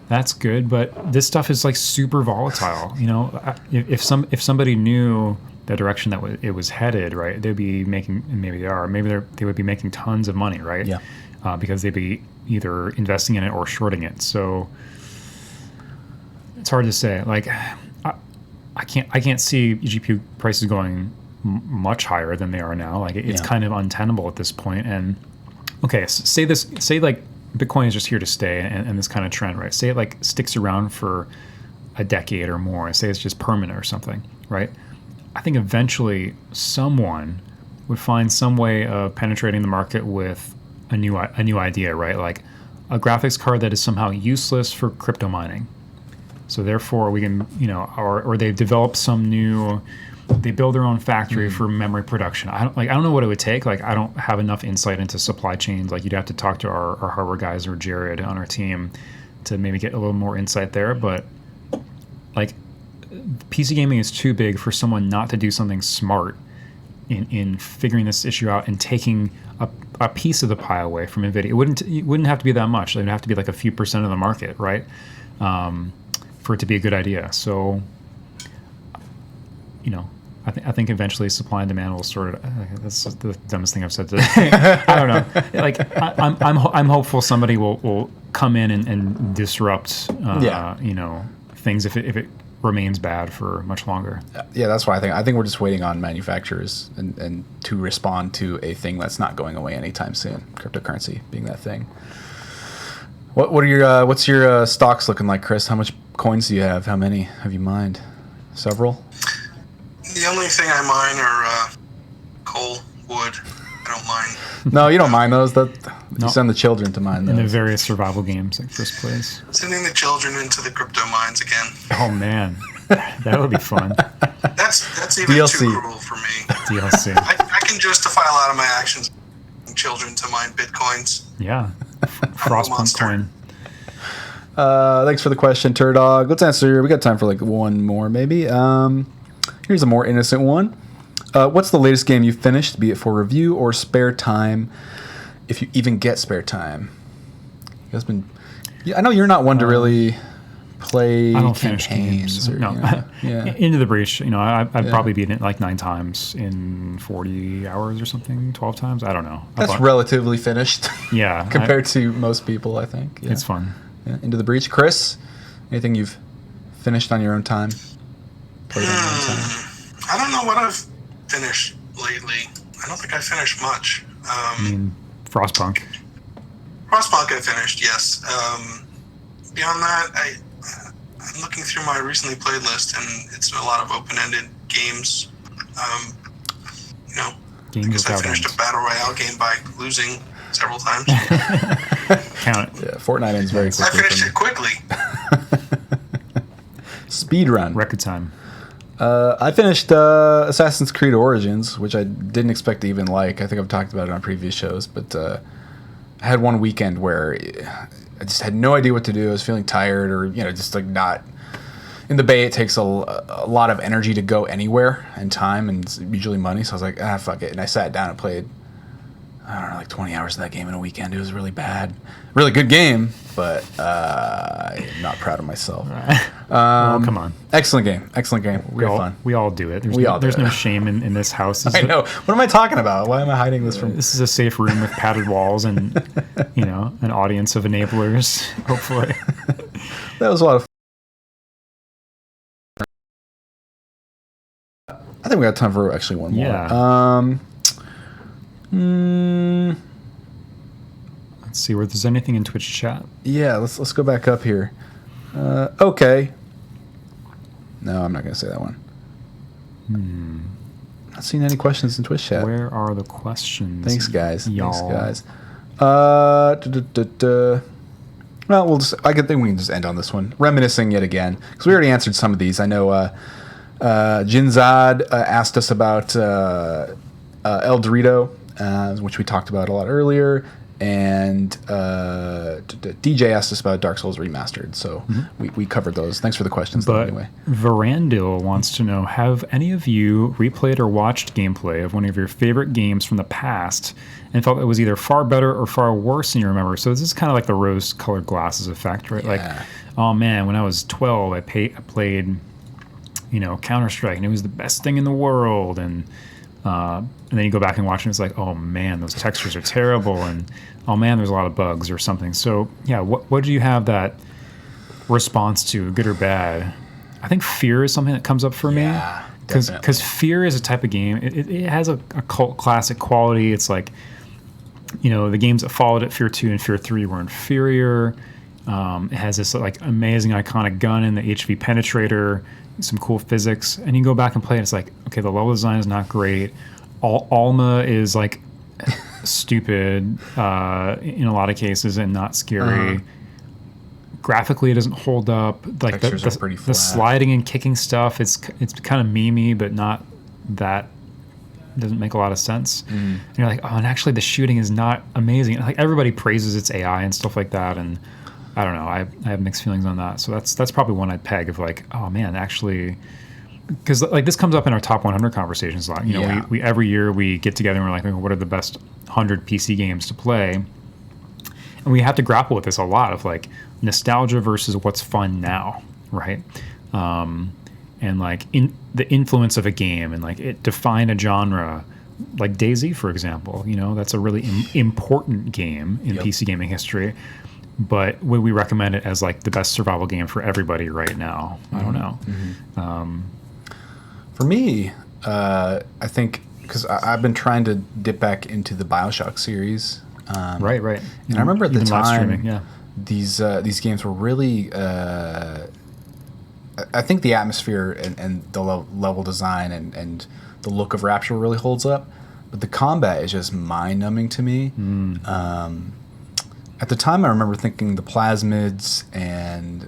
that's good. But this stuff is like super volatile. You know, if somebody knew the direction that it was headed, right, they'd be making, and maybe they are, maybe they would be making tons of money, right? Yeah. Because they'd be either investing in it or shorting it. So it's hard to say. Like, I can't see GPU prices going much higher than they are now. Like it's kind of untenable at this point. And okay, say like Bitcoin is just here to stay and this kind of trend, right? Say it like sticks around for a decade or more. Say it's just permanent or something, right? I think eventually someone would find some way of penetrating the market with a new idea, right? Like a graphics card that is somehow useless for crypto mining. So therefore, we can, you know, or they've developed some new, they build their own factory for memory production. I don't know what it would take. Like, I don't have enough insight into supply chains. Like, you'd have to talk to our hardware guys or Jared on our team to maybe get a little more insight there. But like, PC gaming is too big for someone not to do something smart in figuring this issue out and taking a piece of the pie away from NVIDIA. It wouldn't have to be that much. It would have to be like a few percent of the market, right? For it to be a good idea. So, you know, I think eventually supply and demand will sort of. That's the dumbest thing I've said today. I don't know. Like I'm hopeful somebody will come in and disrupt. You know, things if it remains bad for much longer. Yeah, that's why I think we're just waiting on manufacturers and to respond to a thing that's not going away anytime soon. Cryptocurrency being that thing. What's your stocks looking like, Chris? How much coins do you have? How many have you mined? Several? The only thing I mine are coal, wood. I don't mine. No, you don't mind those. You No. send the children to mine those. In the various survival games like First Place. Sending the children into the crypto mines again. Oh man, that would be fun. That's even DLC. too cruel for me. DLC. I can justify a lot of my actions. Children to mine bitcoins. Yeah. Frostpunk Monster. coin. Thanks for the question, Turdog. Let's answer. We got time for like one more, maybe. Here's a more innocent one. What's the latest game you finished, be it for review or spare time, if you even get spare time? You guys been? Yeah, I know you're not one to really play I don't finish campaigns. games. Or, No. you know, yeah. Into the Breach, you know, I've probably beaten it like 9 times in 40 hours or something, 12 times. I don't know. That's relatively finished. Yeah. compared to most people, I think. Yeah. It's fun. Yeah. Into the Breach. Chris, anything you've finished on your own time? Played on your own time? I don't know what I've finished lately. I don't think I finished much. I mean, Frostpunk. Frostpunk I finished, yes. Beyond that, I'm looking through my recently played list, and it's a lot of open-ended games. You know, Games I guess I without finished ends. a battle royale game by losing several times. Count it. Yeah, Fortnite ends very I quickly. finished it quickly. Speed run. Record time. I finished Assassin's Creed Origins, which I didn't expect to even like. I think I've talked about it on previous shows, but I had one weekend where I just had no idea what to do. I was feeling tired, or just like not. In the Bay, it takes a lot of energy to go anywhere, and time, and usually money. So I was like, fuck it, and I sat down and played. I don't know, like 20 hours of that game in a weekend. It was really bad. Really good game, but I'm not proud of myself. Well, come on. Excellent game. Excellent game. We Real all, fun. we all do it. There's We no, all do there's it. no shame in this house. I know. What am I talking about? Why am I hiding this from? This is a safe room with padded walls and, an audience of enablers, hopefully. That was a lot of fun. I think we got time for actually one more. Yeah. Let's see where there's anything in Twitch chat. Yeah, let's go back up here. Okay. No, I'm not going to say that one. Not seeing any questions in Twitch chat. Where are the questions? Thanks, guys. Y'all. Thanks, guys. Well, I think we can just end on this one. Reminiscing yet again, because we already answered some of these. I know Jinzad asked us about El Dorito, which we talked about a lot earlier, and DJ asked us about Dark Souls Remastered, so we covered those. Thanks for the questions, though, But anyway. Verandil wants to know, have any of you replayed or watched gameplay of one of your favorite games from the past and felt it was either far better or far worse than you remember? So this is kind of like the rose-colored glasses effect, right? Yeah. Like, oh man, when I was 12, I played, Counter-Strike, and it was the best thing in the world, and then you go back and watch it, and it's like, oh man, those textures are terrible, and oh man, there's a lot of bugs or something. So yeah, what do you have that response to, good or bad? I think fear is something that comes up for me, because fear is a type of game. It has a cult classic quality. It's like, the games that followed it, Fear 2 and Fear 3, were inferior. It has this like amazing iconic gun in the HV penetrator, some cool physics, and you go back and play it. It's like, okay, the level design is not great. Alma is like stupid in a lot of cases and not scary. Graphically, it doesn't hold up. Like Textures are pretty flat. The sliding and kicking stuff, it's kind of memey, but not that. Doesn't make a lot of sense. And you're like, oh, and actually the shooting is not amazing. Like everybody praises its AI and stuff like that, and I don't know. I have mixed feelings on that. So that's probably one I'd peg of like, oh man, actually, because like this comes up in our top 100 conversations a lot. We every year we get together and we're like, what are the best 100 PC games to play? And we have to grapple with this a lot of like nostalgia versus what's fun now, right? And like in the influence of a game and like it define a genre, like DayZ, for example. That's a really important game in PC gaming history. But would we recommend it as like the best survival game for everybody right now? I don't know. For me, I think because I've been trying to dip back into the BioShock series. Right. And I remember at the time, yeah. these games were really. I think the atmosphere and the level design and the look of Rapture really holds up, but the combat is just mind-numbing to me. At the time, I remember thinking the plasmids and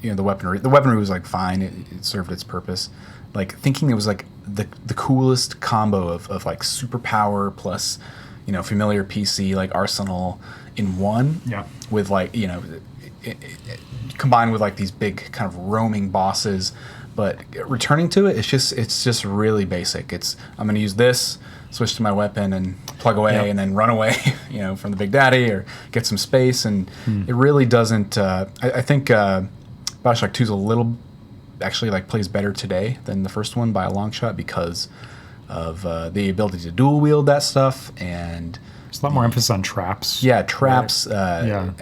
the weaponry. The weaponry was like fine; it served its purpose. Like thinking it was like the coolest combo of like superpower plus familiar PC like arsenal in one. Yeah. With like combined with like these big kind of roaming bosses, but returning to it, it's just really basic. I'm going to use this, switch to my weapon, and plug away, and then run away, from the Big Daddy or get some space. And it really doesn't. I think BioShock 2 is a little actually like plays better today than the first one by a long shot because of the ability to dual wield that stuff, and there's a lot more emphasis on traps. Yeah, traps. Right.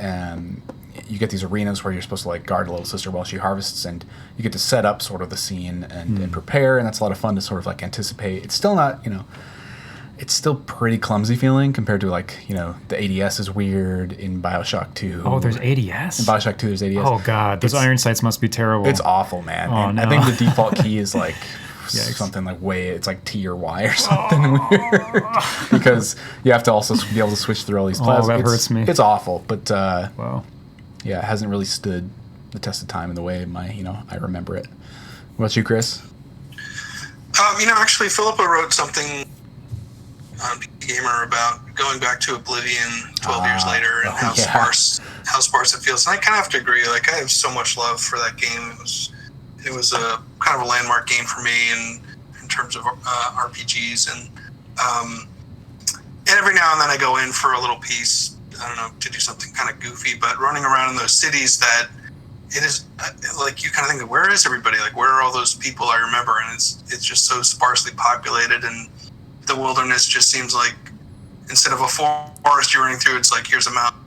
You get these arenas where you're supposed to like guard a little sister while she harvests, and you get to set up sort of the scene and prepare, and that's a lot of fun to sort of like anticipate. It's still not, it's still pretty clumsy feeling compared to like, the ADS is weird in BioShock 2. Oh, there's ADS? In BioShock 2, there's ADS. Oh, God. Those iron sights must be terrible. It's awful, man. Oh, and no. I think the default key is like something like it's like T or Y or something weird. Because you have to also be able to switch through all these plasmas. Oh, that hurts me. It's awful, but wow. Yeah, it hasn't really stood the test of time in the way I remember it. What about you, Chris? Actually, Philippa wrote something on Gamer about going back to Oblivion 12 years later and how sparse it feels. And I kind of have to agree. Like, I have so much love for that game. It was a kind of a landmark game for me in terms of RPGs, and every now and then I go in for a little piece. I don't know, to do something kind of goofy, but running around in those cities that it is like you kind of think, where is everybody? Like, where are all those people I remember? And it's just so sparsely populated, and the wilderness just seems like instead of a forest you're running through, it's like here's a mountain,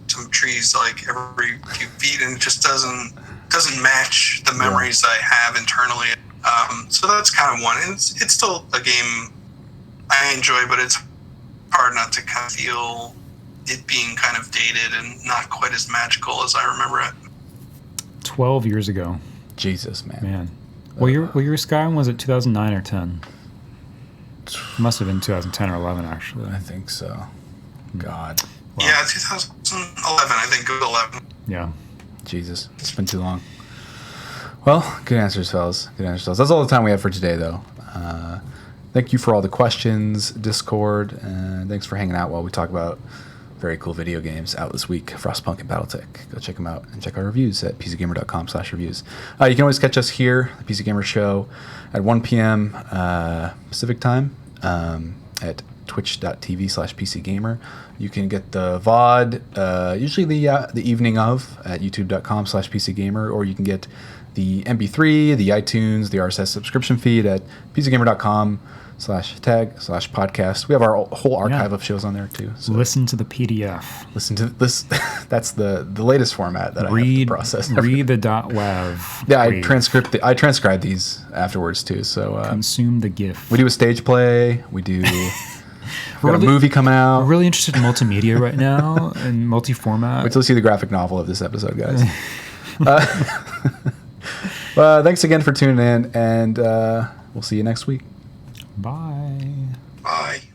some trees like every few feet, and it just doesn't match the memories I have internally. So that's kind of one. And it's still a game I enjoy, but it's hard not to kind of feel it being kind of dated and not quite as magical as I remember it. 12 years ago. Jesus, man. What year Skyrim was it? 2009 or 10? It must have been 2010 or 11, actually. I think so. God. Wow. Yeah, 2011. I think it was 11. Yeah. Jesus, it's been too long. Well, good answers, fellas. Good answers, fellas. That's all the time we have for today, though. Thank you for all the questions, Discord, and thanks for hanging out while we talk about very cool video games out this week, Frostpunk and BattleTech. Go check them out and check our reviews at pcgamer.com/reviews. You can always catch us here, the PC Gamer Show, at 1 p.m. Pacific time at twitch.tv/PCGamer. You can get the VOD usually the evening of at youtube.com/PCGamer, or you can get the MP3, the iTunes, the RSS subscription feed at pcgamer.com/tag/podcast. We have our whole archive of shows on there too. So listen to the PDF. listen to this. That's the latest format that I have to process. Read the .wav. Yeah, I transcribe these afterwards too. So consume the GIF. We do a stage play. We do. We got a movie coming out. We're really interested in multimedia right now and multi-format. Wait till you see the graphic novel of this episode, guys. Thanks again for tuning in, and we'll see you next week. Bye. Bye.